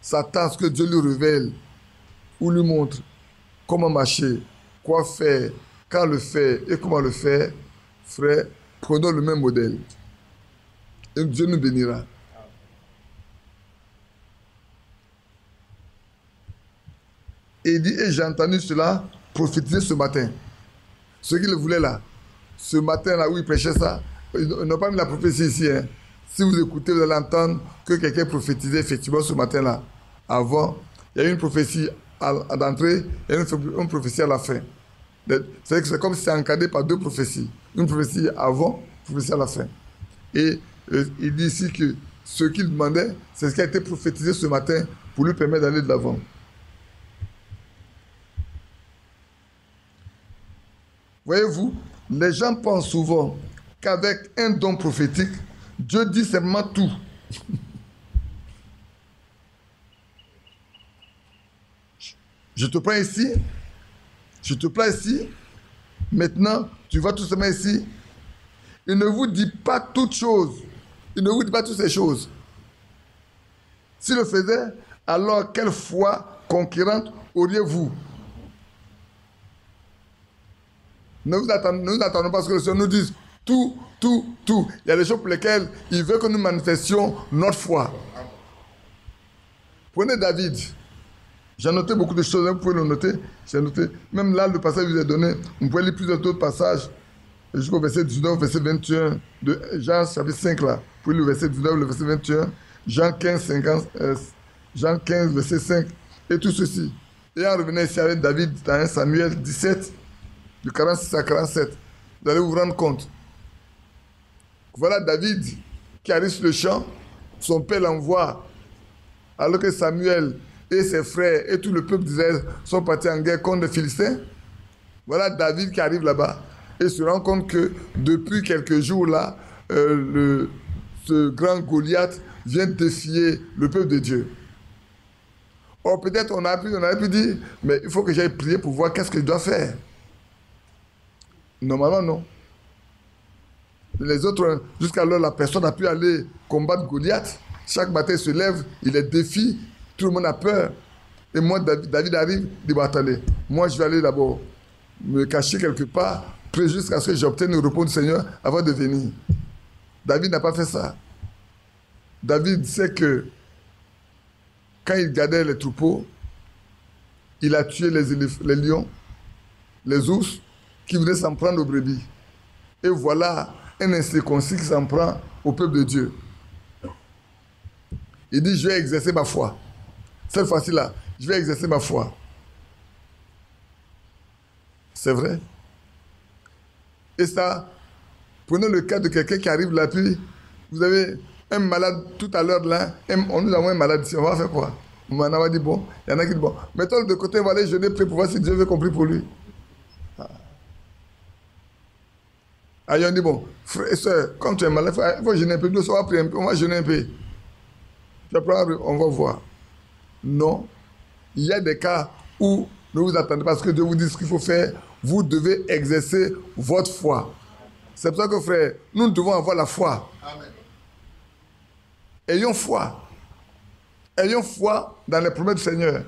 s'attend à ce que Dieu lui révèle ou lui montre comment marcher, quoi faire, quand le faire et comment le faire, frère, prenons le même modèle. Et Dieu nous bénira. Et il dit, et j'ai entendu cela prophétiser ce matin. Ce qu'il voulait là, ce matin-là où il prêchait ça, ils n'ont pas mis la prophétie ici. Hein. Si vous écoutez, vous allez entendre que quelqu'un prophétisait effectivement ce matin-là. Avant, il y a eu une prophétie à l'entrée et une prophétie à la fin. C'est comme si c'est encadré par deux prophéties. Une prophétie avant, une prophétie à la fin. Et il dit ici que ce qu'il demandait, c'est ce qui a été prophétisé ce matin pour lui permettre d'aller de l'avant. Voyez-vous, les gens pensent souvent qu'avec un don prophétique, Dieu dit seulement tout. Je te prends ici, je te place ici, maintenant tu vas tout simplement ici. Il ne vous dit pas toutes choses, il ne vous dit pas toutes ces choses. S'il le faisait, alors quelle foi conquérante auriez-vous? Ne nous attendons pas à ce que le Seigneur nous dise tout, tout, tout. Il y a des choses pour lesquelles il veut que nous manifestions notre foi. Prenez David. J'ai noté beaucoup de choses, vous pouvez le noter. J'ai noté, même là, le passage que je vous ai donné, on peut lire plusieurs autres passages, jusqu'au verset 19, verset 21, de Jean chapitre 5 là. Vous pouvez lire le verset 19, le verset 21, Jean 15, 50, Jean 15, verset 5, et tout ceci. Et en revenant ici avec David dans 1 Samuel 17, de 46 à 47, vous allez vous rendre compte. Voilà David qui arrive sur le champ, son père l'envoie, alors que Samuel et ses frères et tout le peuple d'Israël sont partis en guerre contre les Philistins. Voilà David qui arrive là-bas et se rend compte que depuis quelques jours là, ce grand Goliath vient défier le peuple de Dieu. Or peut-être on aurait pu dire, mais il faut que j'aille prier pour voir qu'est-ce que je dois faire. Normalement, non. Les autres, jusqu'alors, la personne a pu aller combattre Goliath. Chaque matin, il se lève, il les défie, tout le monde a peur. Et moi, David arrive, il dit, bon, attendez, moi, je vais aller d'abord me cacher quelque part, près jusqu'à ce que j'obtienne le repos du Seigneur avant de venir. David n'a pas fait ça. David sait que quand il gardait les troupeaux, il a tué les lions, les ours, qui voulait s'en prendre aux brebis. Et voilà un incirconcis qui s'en prend au peuple de Dieu. Il dit, je vais exercer ma foi. Cette fois-ci-là, je vais exercer ma foi. C'est vrai. Et ça, prenez le cas de quelqu'un qui arrive là, puis vous avez un malade tout à l'heure là, nous avons un malade ici, on va faire quoi? On a dit, bon, il y en a qui disent, bon, mettons de côté, on va aller jeûner, prier pour voir si Dieu veut compris pour lui. Ah, on dit, bon, frère et soeur, quand tu es malade, il faut jeûner un peu. Nous, on va prier un peu, on va jeûner un peu. Tu vas on va voir. Non. Il y a des cas où ne vous attendez pas à ce que Dieu vous dise ce qu'il faut faire. Vous devez exercer votre foi. C'est pour ça que, frère, nous devons avoir la foi. Amen. Ayons foi. Ayons foi dans les promesses du Seigneur.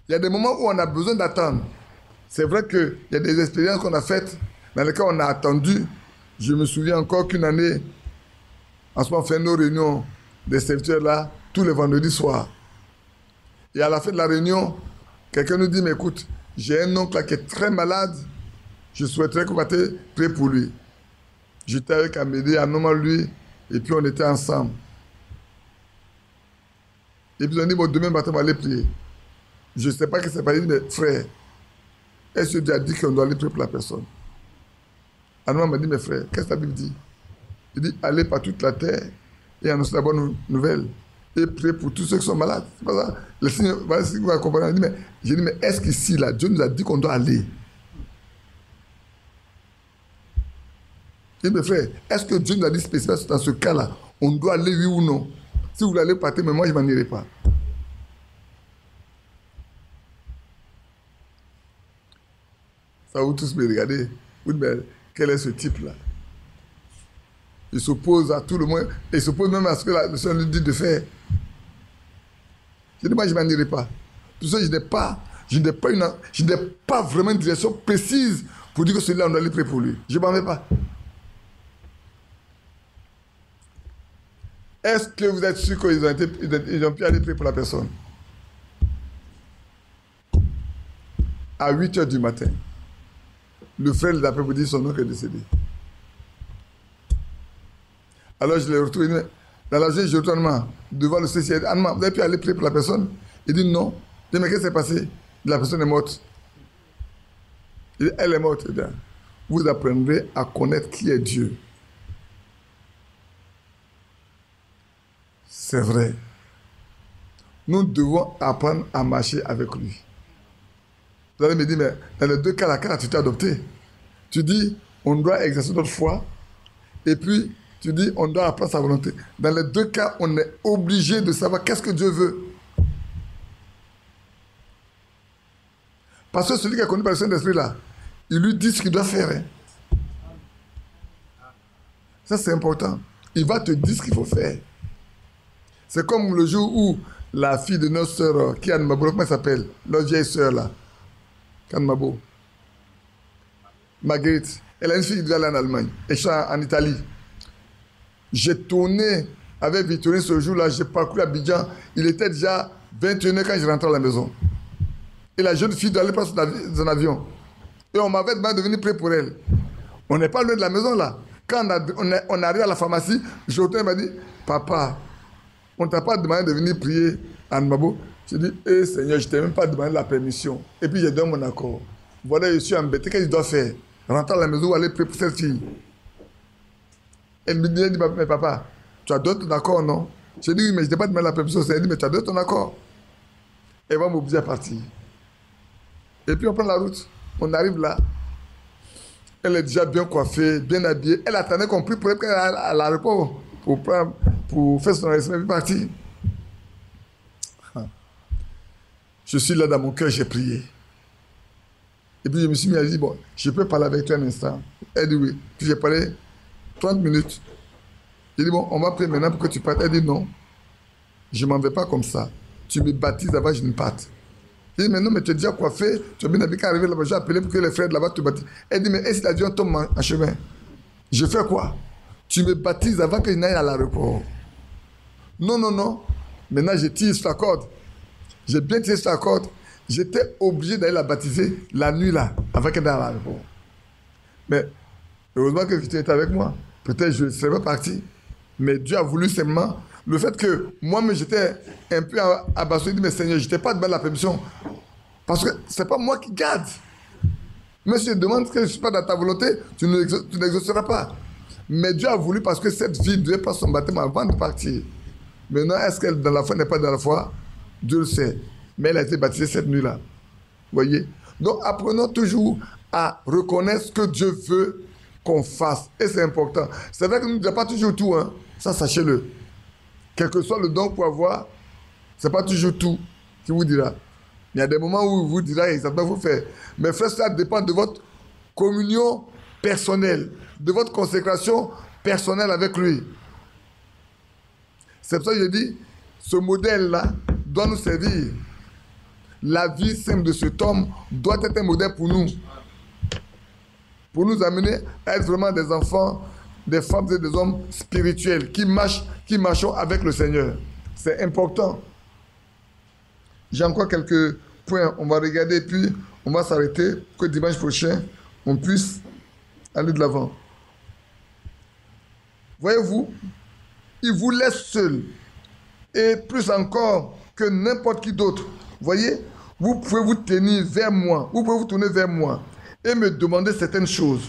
Il y a des moments où on a besoin d'attendre. C'est vrai qu'il y a des expériences qu'on a faites dans lesquelles on a attendu. Je me souviens encore qu'une année, en ce moment, on fait nos réunions des serviteurs là, tous les vendredis soirs. Et à la fin de la réunion, quelqu'un nous dit, mais écoute, j'ai un oncle là qui est très malade, je souhaiterais qu'on va te prier pour lui. J'étais avec Amédée, en nommant lui, et puis on était ensemble. Et puis on dit, bon, demain matin, on va aller prier. Je ne sais pas ce que c'est pas dit, mais frère, est-ce que Dieu a dit qu'on doit aller prier pour la personne? Anouar m'a dit, mes frères, qu'est-ce que la Bible dit? Il dit, allez par toute la terre et annoncer la bonne nouvelle. Et prier pour tous ceux qui sont malades. C'est pas ça. Le Seigneur va comprendre. J'ai dit, mais est-ce qu'ici, là, Dieu nous a dit qu'on doit aller? J'ai dit, mes frères, est-ce que Dieu nous a dit spécifiquement dans ce cas-là, on doit aller, oui ou non? Si vous voulez aller partir, mais moi, je ne m'en irai pas. Ça vous tous me regardez. Vous dites, mais quel est ce type-là? Il s'oppose à tout le monde. Et il s'oppose même à ce que le Seigneur lui dit de faire. Je dis, moi, je ne m'en irai pas. Tout ça, je n'ai pas vraiment une direction précise pour dire que celui-là, on doit aller prier pour lui. Je ne m'en vais pas. Est-ce que vous êtes sûr qu'ils ont pu aller prier pour la personne? À 8 h du matin, le frère d'après vous dit son oncle est décédé. Alors je l'ai retrouvé. Dans la journée, je retourne devant le CCI. Vous avez pu aller prier pour la personne? Il dit non. Je dis, mais qu'est-ce qui s'est passé? La personne est morte. Il dit, elle est morte. Dit, vous apprendrez à connaître qui est Dieu. C'est vrai. Nous devons apprendre à marcher avec lui. Vous allez me dire, mais dans les deux cas, laquelle tu t'es adopté? Tu dis, on doit exercer notre foi. Et puis, tu dis, on doit apprendre sa volonté. Dans les deux cas, on est obligé de savoir qu'est-ce que Dieu veut. Parce que celui qui est connu par le Saint-Esprit, là, il lui dit ce qu'il doit faire. Hein. Ça, c'est important. Il va te dire ce qu'il faut faire. C'est comme le jour où la fille de notre sœur, qui est Anne Mabo, comment elle s'appelle? Notre vieille sœur, là. Anne Mabo. Marguerite. Elle a une fille qui doit aller en Allemagne. Elle est en Italie. J'ai tourné avec Victorine ce jour-là. J'ai parcouru Abidjan. Il était déjà 21 h quand je rentrais à la maison. Et la jeune fille doit aller prendre son avion. Et on m'avait demandé de venir prier pour elle. On n'est pas loin de la maison, là. Quand on arrive à la pharmacie, Jotin m'a dit, papa, on ne t'a pas demandé de venir prier à Mabo. J'ai dit, Seigneur, je ne t'ai même pas demandé la permission. Et puis, j'ai donné mon accord. Voilà, je suis embêté. Qu'est-ce que je dois faire? Rentrer à la maison ou aller prier pour cette fille? Elle me dit, mais papa, tu as donné ton accord, non? J'ai dit, oui, mais je n'ai pas demandé la permission. Elle dit, mais tu as donné ton accord. Elle va m'obliger à partir. Et puis, on prend la route. On arrive là. Elle est déjà bien coiffée, bien habillée. Elle attendait qu'on prie pour elle à l'aéroport pour faire son enregistrement et puis partir. Je suis là dans mon cœur, j'ai prié. Et puis je me suis mis à dire, bon, je peux parler avec toi un instant. Elle dit oui. Puis j'ai parlé 30 minutes. J'ai dit, bon, on va prier maintenant pour que tu partes. Elle dit non, je ne m'en vais pas comme ça. Tu me baptises avant que je ne parte. J'ai dit, mais non, mais tu es déjà coiffé, tu as bien habillé. Quand arrivé là-bas, j'ai appelé pour que les frères de là-bas te baptisent. Elle dit, mais est-ce que l'avion tombe en chemin? Je fais quoi? Tu me baptises avant que je n'aille à l'aéroport. Non, non, non. Maintenant, je tire sur la corde. J'ai bien tiré sur la corde. J'étais obligé d'aller la baptiser la nuit là, avant qu'elle n'aille à l'aéroport. Mais heureusement que tu étais avec moi. Peut-être je ne serais pas parti. Mais Dieu a voulu simplement le fait que moi-même j'étais un peu abasourdi. Je dis, mais Seigneur, je ne t'ai pas demandé la permission. Parce que ce n'est pas moi qui garde. Mais si je demande que je ne suis pas dans ta volonté, tu n'exauceras pas. Mais Dieu a voulu parce que cette fille devait pas son baptême avant de partir. Maintenant, est-ce qu'elle dans la foi n'est pas dans la foi? Dieu le sait. Mais elle a été baptisée cette nuit-là. Vous voyez? Donc, apprenons toujours à reconnaître ce que Dieu veut qu'on fasse. Et c'est important. C'est vrai que nous ne disons pas toujours tout. Hein. Ça, sachez-le. Quel que soit le don pour avoir, ce n'est pas toujours tout qui vous dira. Il y a des moments où il vous dira exactement ce qu'il faut faire. Mais frère, ça dépend de votre communion personnelle, de votre consécration personnelle avec lui. C'est pour ça que je dis, ce modèle-là doit nous servir. La vie simple de cet homme doit être un modèle pour nous. Pour nous amener à être vraiment des enfants, des femmes et des hommes spirituels qui marchent avec le Seigneur. C'est important. J'ai encore quelques points. On va regarder puis on va s'arrêter pour que dimanche prochain, on puisse aller de l'avant. Voyez-vous, il vous laisse seul. Et plus encore que n'importe qui d'autre. Voyez, vous pouvez vous tenir vers moi, vous pouvez vous tourner vers moi et me demander certaines choses.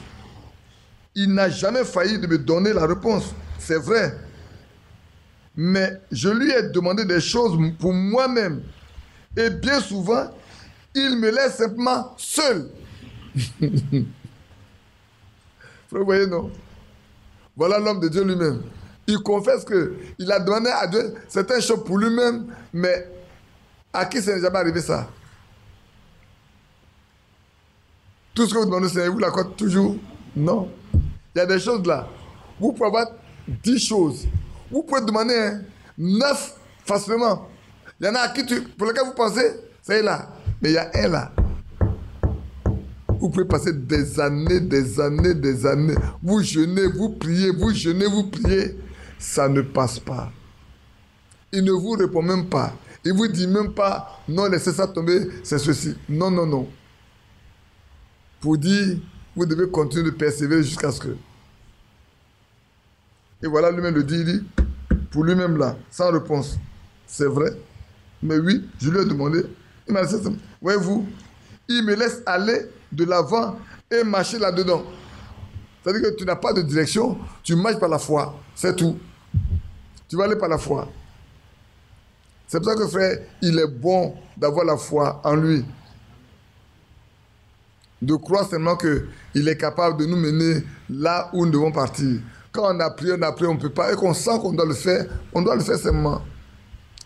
Il n'a jamais failli de me donner la réponse, c'est vrai. Mais je lui ai demandé des choses pour moi-même. Et bien souvent, il me laisse simplement seul. Vous voyez, non? Voilà l'homme de Dieu lui-même. Il confesse qu'il a demandé à Dieu certaines choses pour lui-même, mais à qui ça n'est jamais arrivé ça? Tout ce que vous demandez, c'est vous l'accordez toujours? Non. Il y a des choses là. Vous pouvez avoir 10 choses. Vous pouvez demander 9 facilement. Il y en a pour lesquels vous pensez, c'est là. Mais il y a un là. Vous pouvez passer des années, des années, des années. Vous jeûnez, vous priez, vous jeûnez, vous priez. Ça ne passe pas. Il ne vous répond même pas. Il ne vous dit même pas, non, laissez ça tomber, c'est ceci. Non, non, non. Pour dire, vous devez continuer de persévérer jusqu'à ce que. Et voilà, lui-même le dit, il dit, pour lui-même là, sans réponse. C'est vrai. Mais oui, je lui ai demandé. Il m'a laissé ça. Voyez-vous, il me laisse aller de l'avant et marcher là-dedans. C'est-à-dire que tu n'as pas de direction, tu marches par la foi. C'est tout. Tu vas aller par la foi. C'est pour ça que frère, il est bon d'avoir la foi en lui. De croire seulement qu'il est capable de nous mener là où nous devons partir. Quand on a prié, on ne peut pas. Et qu'on sent qu'on doit le faire, on doit le faire seulement.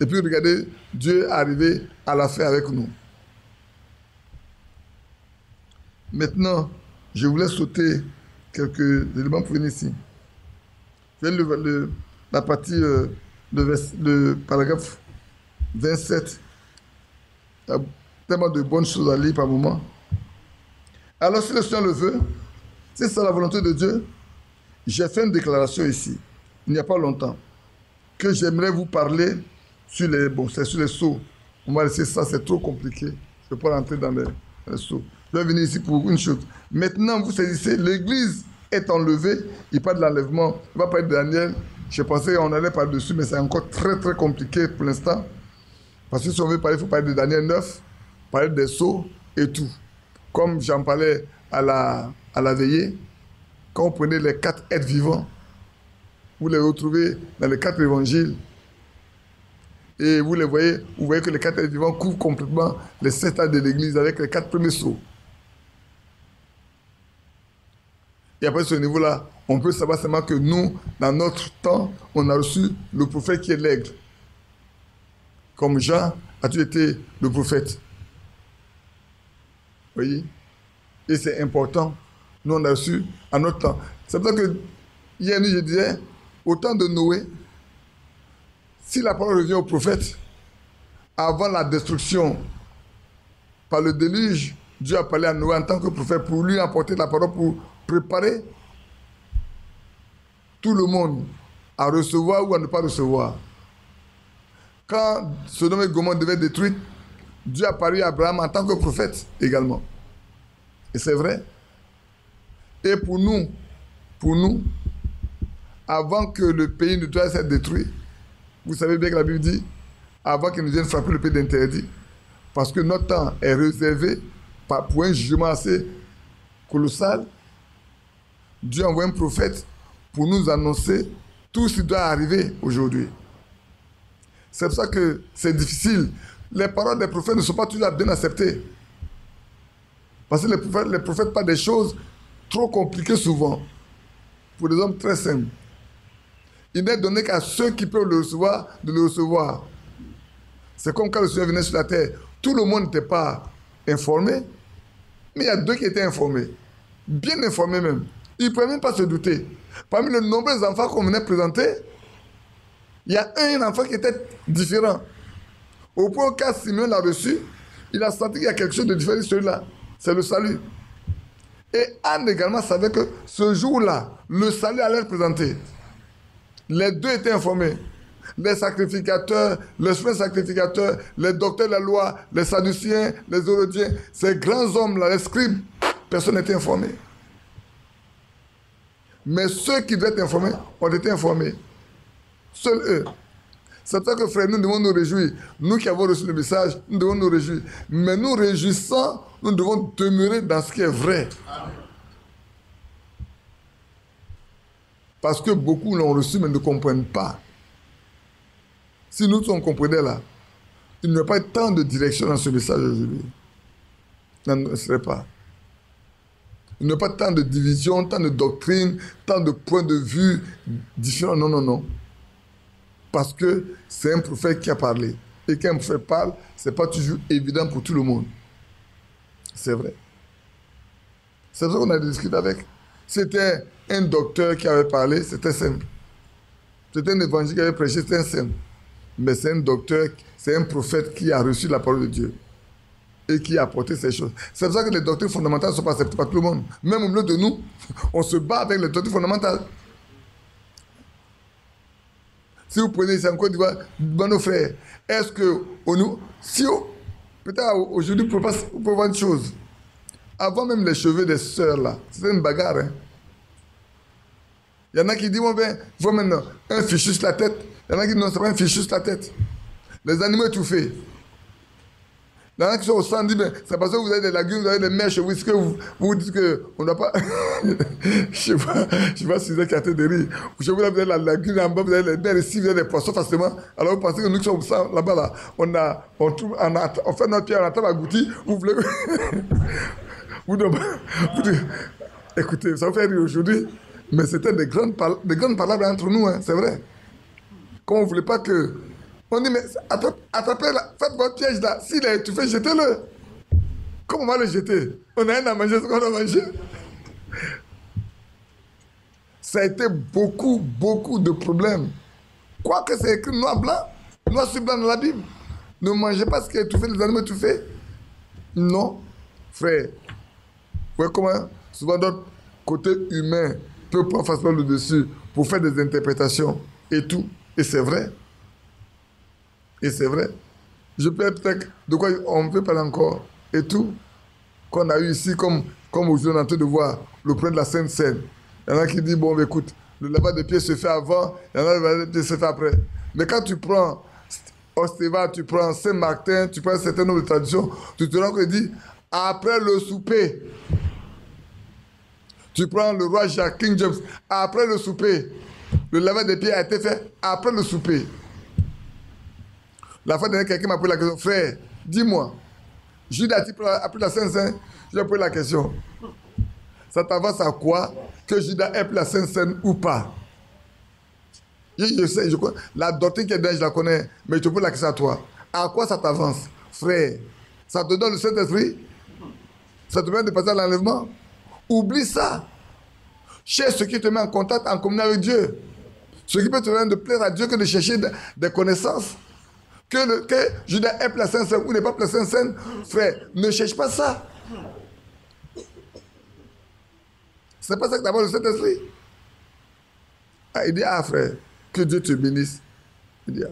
Et puis regardez, Dieu est arrivé à la fin avec nous. Maintenant, je voulais sauter quelques éléments pour venir ici. Je vais la partie, le paragraphe 27. Il y a tellement de bonnes choses à lire par moment. Alors, si le Seigneur le veut, si c'est la volonté de Dieu, j'ai fait une déclaration ici, il n'y a pas longtemps, que j'aimerais vous parler sur les... Bon, c'est sur les sceaux. On va laisser ça, c'est trop compliqué. Je ne peux pas rentrer dans les sceaux. Je vais venir ici pour une chose. Maintenant, vous saisissez, l'Église est enlevée. Il parle de l'enlèvement. Il va parler de Daniel. Je pensais qu'on allait parler dessus, mais c'est encore très, très compliqué pour l'instant. Parce que si on veut parler, il faut parler de Daniel 9, parler des sceaux et tout. Comme j'en parlais à la veillée, quand vous prenez les 4 êtres vivants, vous les retrouvez dans les 4 évangiles, et vous voyez que les 4 êtres vivants couvrent complètement les 7 âges de l'Église avec les 4 premiers sceaux. Et après ce niveau-là, on peut savoir seulement que nous, dans notre temps, on a reçu le prophète qui est l'aigle. Comme Jean, as-tu été le prophète? Vous voyez? Et c'est important. Nous, on a reçu à notre temps. C'est pour ça que hier, je disais, au temps de Noé, si la parole revient au prophète, avant la destruction par le déluge, Dieu a parlé à Noé en tant que prophète pour lui apporter la parole pour préparer tout le monde à recevoir ou à ne pas recevoir. Quand Sodome et Gomorrhe devaient être détruits, Dieu a parlé à Abraham en tant que prophète également. Et c'est vrai. Et pour nous, avant que le pays ne doive être détruit, vous savez bien que la Bible dit, avant qu'il nous vienne frapper le pays d'interdit, parce que notre temps est réservé pour un jugement assez colossal, Dieu envoie un prophète pour nous annoncer tout ce qui doit arriver aujourd'hui. C'est pour ça que c'est difficile. Les paroles des prophètes ne sont pas toujours bien acceptées. Parce que les prophètes parlent des choses trop compliquées souvent, pour des hommes très simples. Il n'est donné qu'à ceux qui peuvent le recevoir, de le recevoir. C'est comme quand le Seigneur venait sur la terre. Tout le monde n'était pas informé, mais il y a 2 qui étaient informés. Bien informés même. Ils ne pouvaient même pas se douter. Parmi les nombreux enfants qu'on venait présenter, il y a un enfant qui était différent. Au point où quand Simeon l'a reçu, il a senti qu'il y a quelque chose de différent de celui-là. C'est le salut. Et Anne également savait que ce jour-là, le salut allait être présenté. Les 2 étaient informés. Les sacrificateurs, les soins sacrificateurs, les docteurs de la loi, les sadduciens, les hérodiens, ces grands hommes-là, les scribes, personne n'était informé. Mais ceux qui devaient être informés ont été informés. Seuls eux. C'est pour ça que, frère, nous devons nous réjouir. Nous qui avons reçu le message, nous devons nous réjouir. Mais nous réjouissant, nous devons demeurer dans ce qui est vrai. Parce que beaucoup l'ont reçu, mais ne comprennent pas. Si nous, on comprenait là, il n'y aurait pas tant de direction dans ce message aujourd'hui. Il ne serait pas. Il n'y a pas tant de divisions, tant de doctrines, tant de points de vue différents. Non, non, non. Parce que c'est un prophète qui a parlé. Et quand un prophète parle, ce n'est pas toujours évident pour tout le monde. C'est vrai. C'est ça qu'on a discuté avec. C'était un docteur qui avait parlé, c'était simple. C'était un évangile qui avait prêché, c'était simple. Mais c'est un docteur, c'est un prophète qui a reçu la parole de Dieu. Et qui a apporté ces choses. C'est pour ça que les doctrines fondamentales ne sont pas acceptées par tout le monde. Même au milieu de nous, on se bat avec les doctrines fondamentales. Si vous prenez ici en Côte d'Ivoire, nos frères, est-ce que, peut-être aujourd'hui, vous pouvez voir une chose. Avant même les cheveux des sœurs, là, c'était une bagarre. Hein? Il y en a qui disent, bon, ben, il faut maintenant un fichu sur la tête. Il y en a qui disent, non, c'est pas un fichu sur la tête. Les animaux étouffés. Il y en a qui sont au sang, disent, ben, c'est parce que vous avez des lagunes, vous avez des mers chez vous, est-ce que vous dites qu'on ne doit pas... je sais pas si vous êtes capté de rire. Chez vous, là, vous avez la lagune en bas, vous avez les mers ici, vous avez des poissons facilement. Alors vous pensez que nous qui sommes au sang, là-bas, là, on fait notre pierre, on attend à goûter, vous voulez... Écoutez, ça vous fait rire aujourd'hui, mais c'était des grandes paroles entre nous, hein, c'est vrai. Quand on ne voulait pas que... On dit, mais attrapez, faites votre piège là. S'il est étouffé, jetez-le. Comment on va le jeter? On a rien à manger, ce qu'on a mangé. Ça a été beaucoup de problèmes. Quoique c'est écrit noir sur blanc dans la Bible. Ne mangez pas ce qui est étouffé, les animaux étouffés. Non, frère. Vous voyez comment souvent notre côté humain peut prendre facilement le dessus pour faire des interprétations et tout. Et c'est vrai. Et c'est vrai. Je peux peut-être de quoi on peut parler encore et tout. Qu'on a eu ici, comme aujourd'hui on est en train de voir le prêtre de la Sainte Seine. Il y en a qui disent, bon, écoute, le lavage des pieds se fait avant, il y en a qui le lavage des pieds se fait après. Mais quand tu prends Ostéva, tu prends Saint-Martin, tu prends un certain nombre de traditions, tu te rends compte qu'il dit, après le souper. Tu prends le roi Jacques, King James, après le souper. Le lavage des pieds a été fait après le souper. La fois dernière, quelqu'un m'a posé la question, frère, dis-moi, Judas a pris la Sainte Seine, je lui ai posé la question. Ça t'avance à quoi que Judas ait pris la Sainte Seine ou pas? Je sais, je connais. La doctrine qui est dedans, je la connais, mais je te pose la question à toi. À quoi ça t'avance, frère? Ça te donne le Saint-Esprit? Ça te permet de passer à l'enlèvement? Oublie ça. Cherche ce qui te met en contact, en communion avec Dieu. Ce qui peut te permettre de plaire à Dieu que de chercher des connaissances. Que Judas ait placé en scène ou n'est pas placé en scène, frère, ne cherche pas ça. C'est pas ça que d'abord le Saint-Esprit. Il dit, frère, que Dieu te bénisse. Il dit,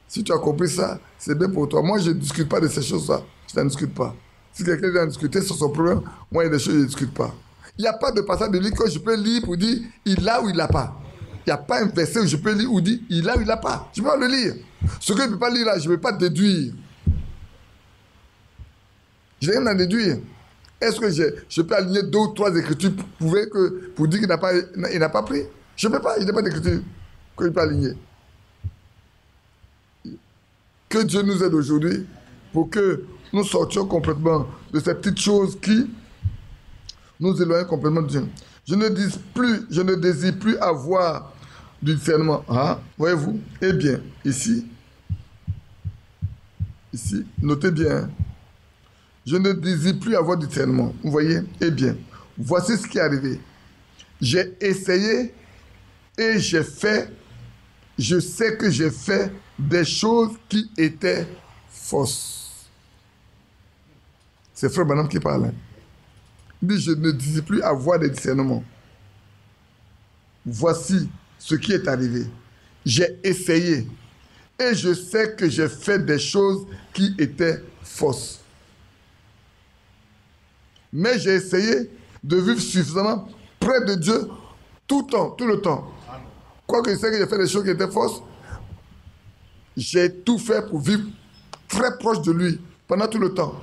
si tu as compris ça, c'est bien pour toi. Moi, je ne discute pas de ces choses-là. Je n'en discute pas. Si quelqu'un vient discuter sur son problème, moi, il y a des choses que je ne discute pas. Il n'y a pas de passage de livre que je peux lire pour dire, il a ou il n'a pas. Il n'y a pas un verset où je peux lire ou dire, il a ou il n'a pas. Je ne peux pas le lire. Ce que je ne peux pas lire là, je ne peux pas déduire. Je n'ai rien à déduire. Est-ce que je peux aligner 2 ou 3 écritures pour dire qu'il n'a pas pris? Je ne peux pas, il n'y a pas d'écriture que je peux aligner. Que Dieu nous aide aujourd'hui pour que nous sortions complètement de ces petites choses qui nous éloignent complètement de Dieu. Je ne désire plus avoir du discernement. Voyez-vous? Eh bien, ici, notez bien, je ne désire plus avoir du discernement. Vous voyez? Eh bien, voici ce qui est arrivé. J'ai essayé et j'ai fait, je sais que j'ai fait des choses qui étaient fausses. C'est Frère Branham qui parle. Hein. Il dit, je ne désire plus avoir de discernement. Voici ce qui est arrivé. J'ai essayé et je sais que j'ai fait des choses qui étaient fausses. Mais j'ai essayé de vivre suffisamment près de Dieu tout le temps. Quoique je sais que j'ai fait des choses qui étaient fausses, J'ai tout fait pour vivre très proche de lui pendant tout le temps.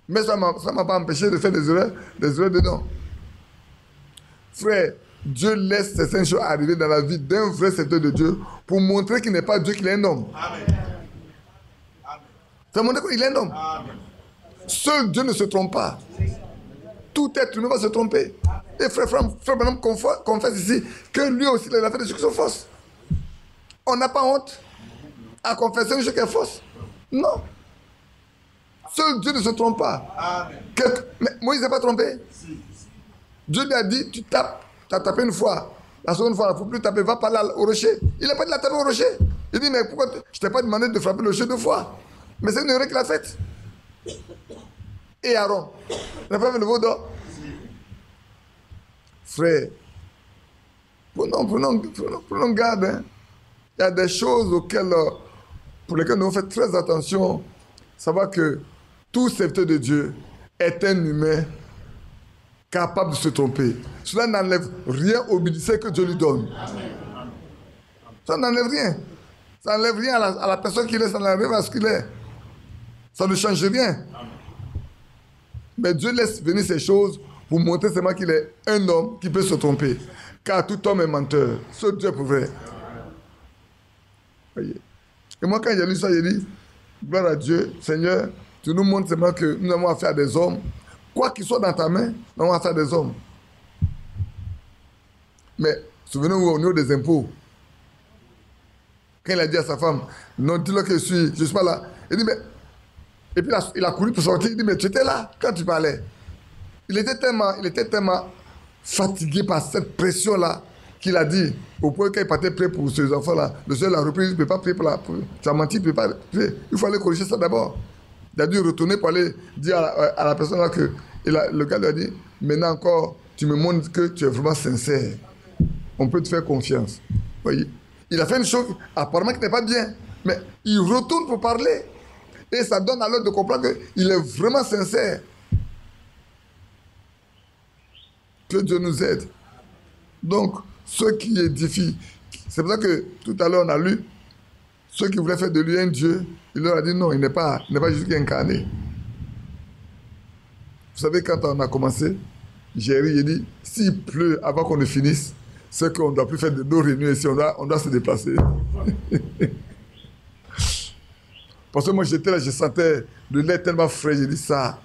Mais ça ne m'a pas empêché de faire des erreurs dedans. Frère, Dieu laisse certaines choses arriver dans la vie d'un vrai serviteur de Dieu pour montrer qu'il n'est pas Dieu, qu'il est un homme. Amen. Ça montre qu'il est un homme. Amen. Seul Dieu ne se trompe pas. Tout être humain va se tromper. Et frère Branham confesse ici que lui aussi, il a fait des choses qui sont fausses. On n'a pas honte à confesser une chose qui est fausse. Non. Seul Dieu ne se trompe pas. Mais Moïse n'est pas trompé. Dieu lui a dit, tu tapes, tu as tapé une fois. La seconde fois, il ne faut plus taper, va parler au rocher. Il n'a pas dit de la taper au rocher. Il dit, mais pourquoi je ne t'ai pas demandé de frapper le rocher 2 fois? Mais c'est une erreur qu'il a faite. Et Aaron, il n'a pas fait le veau d'or. Frère, prenons garde. Hein. Il y a des choses pour lesquelles nous devons faire très attention. Savoir que tout serviteur de Dieu est un humain capable de se tromper. Cela n'enlève rien au ministère que Dieu lui donne. Ça n'enlève rien. Ça n'enlève rien à la personne qu'il est, ça n'enlève rien à ce qu'il est. Ça ne change rien. Mais Dieu laisse venir ces choses pour montrer seulement qu'il est un homme qui peut se tromper. Car tout homme est menteur. Seul Dieu pouvait. Voyez. Et moi, quand j'ai lu ça, j'ai dit, gloire à Dieu, Seigneur, tu nous montres seulement que nous avons affaire à des hommes. Quoi qu'il soit dans ta main, nous avons affaire à des hommes. Mais souvenez-vous au niveau des impôts. Quand il a dit à sa femme, non, dis-le que je suis pas là. Il dit, mais... Et puis il a couru pour sortir. Il dit, mais tu étais là quand tu parlais. Il était tellement fatigué par cette pression-là qu'il a dit, au point qu'il partait prier pour ses enfants-là. Le Seigneur l'a repris, il ne peut pas prier pour tu as menti, tu ne peux pas prier. Il faut aller corriger ça d'abord. Il a dû retourner pour aller dire à la personne-là que... le gars lui a dit, maintenant encore, tu me montres que tu es vraiment sincère. On peut te faire confiance. Voyez. Il a fait une chose apparemment qui n'est pas bien. Mais il retourne pour parler. Et ça donne à l'autre de comprendre qu'il est vraiment sincère. Que Dieu nous aide. Donc, ceux qui édifient, c'est pour ça que tout à l'heure on a lu, ceux qui voulaient faire de lui un Dieu, il leur a dit non, il n'est pas Jésus incarné. Vous savez, quand on a commencé, j'ai ri, j'ai dit, s'il pleut avant qu'on ne finisse, c'est qu'on ne doit plus faire de nos réunions ici, on doit se déplacer. Parce que moi j'étais là, je sentais le lait tellement frais, j'ai dit ça,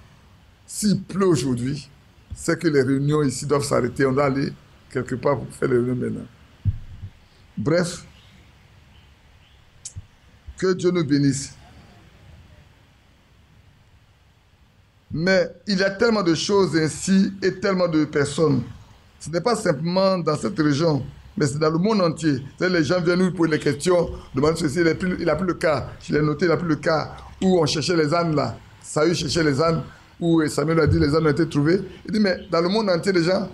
s'il pleut aujourd'hui, c'est que les réunions ici doivent s'arrêter, on doit aller quelque part pour faire les réunions maintenant. Bref, que Dieu nous bénisse. Mais il y a tellement de choses ainsi et tellement de personnes. Ce n'est pas simplement dans cette région, mais c'est dans le monde entier. Les gens viennent nous poser des questions, demandent ceci, il n'a plus le cas. Je l'ai noté, il n'a plus le cas où on cherchait les ânes là. Saül cherchait les ânes, où Samuel a dit les ânes ont été trouvés. Il dit, mais dans le monde entier, les gens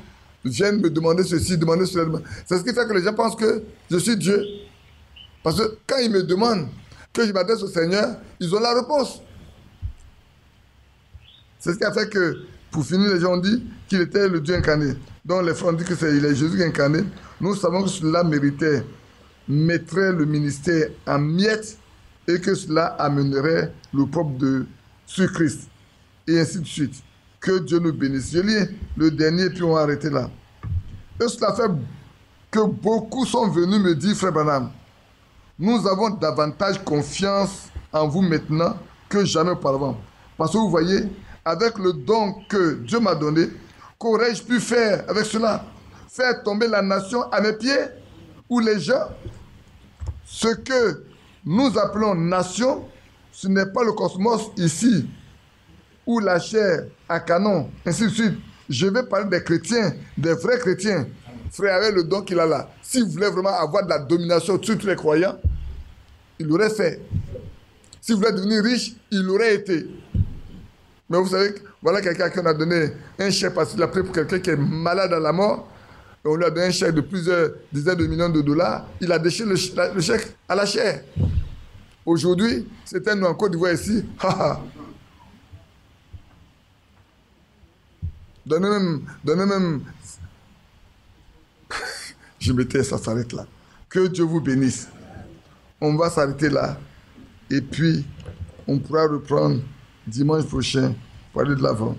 viennent me demander ceci, demander cela. C'est ce qui fait que les gens pensent que je suis Dieu. Parce que quand ils me demandent que je m'adresse au Seigneur, ils ont la réponse. C'est ce qui a fait que, pour finir, les gens ont dit qu'il était le Dieu incarné. Donc les frères ont dit qu'il est Jésus incarné. Nous savons que cela mettrait le ministère en miettes et que cela amènerait le propre sur Christ. Et ainsi de suite. Que Dieu nous bénisse. Je lis le dernier, puis on va arrêter là. Et cela fait que beaucoup sont venus me dire, frère Branham, nous avons davantage confiance en vous maintenant que jamais auparavant. Parce que vous voyez, avec le don que Dieu m'a donné, qu'aurais-je pu faire avec cela? Faire tomber la nation à mes pieds? Ou les gens? Ce que nous appelons nation, ce n'est pas le cosmos ici, ou la chair à canon, ainsi de suite. Je vais parler des chrétiens, des vrais chrétiens. Frère, avec le don qu'il a là, s'il voulait vraiment avoir de la domination sur tous les croyants, il l'aurait fait. S'il voulait devenir riche, il l'aurait été. Mais vous savez, voilà quelqu'un qui on a donné un chèque parce qu'il a pris pour quelqu'un qui est malade à la mort. Et on lui a donné un chèque de plusieurs dizaines de millions de dollars. Il a déchiré le chèque à la chair. Aujourd'hui, c'était nous en Côte d'Ivoire ici. Donnez même. Je mettais, ça s'arrête là. Que Dieu vous bénisse. On va s'arrêter là. Et puis, on pourra reprendre dimanche prochain pour aller de l'avant.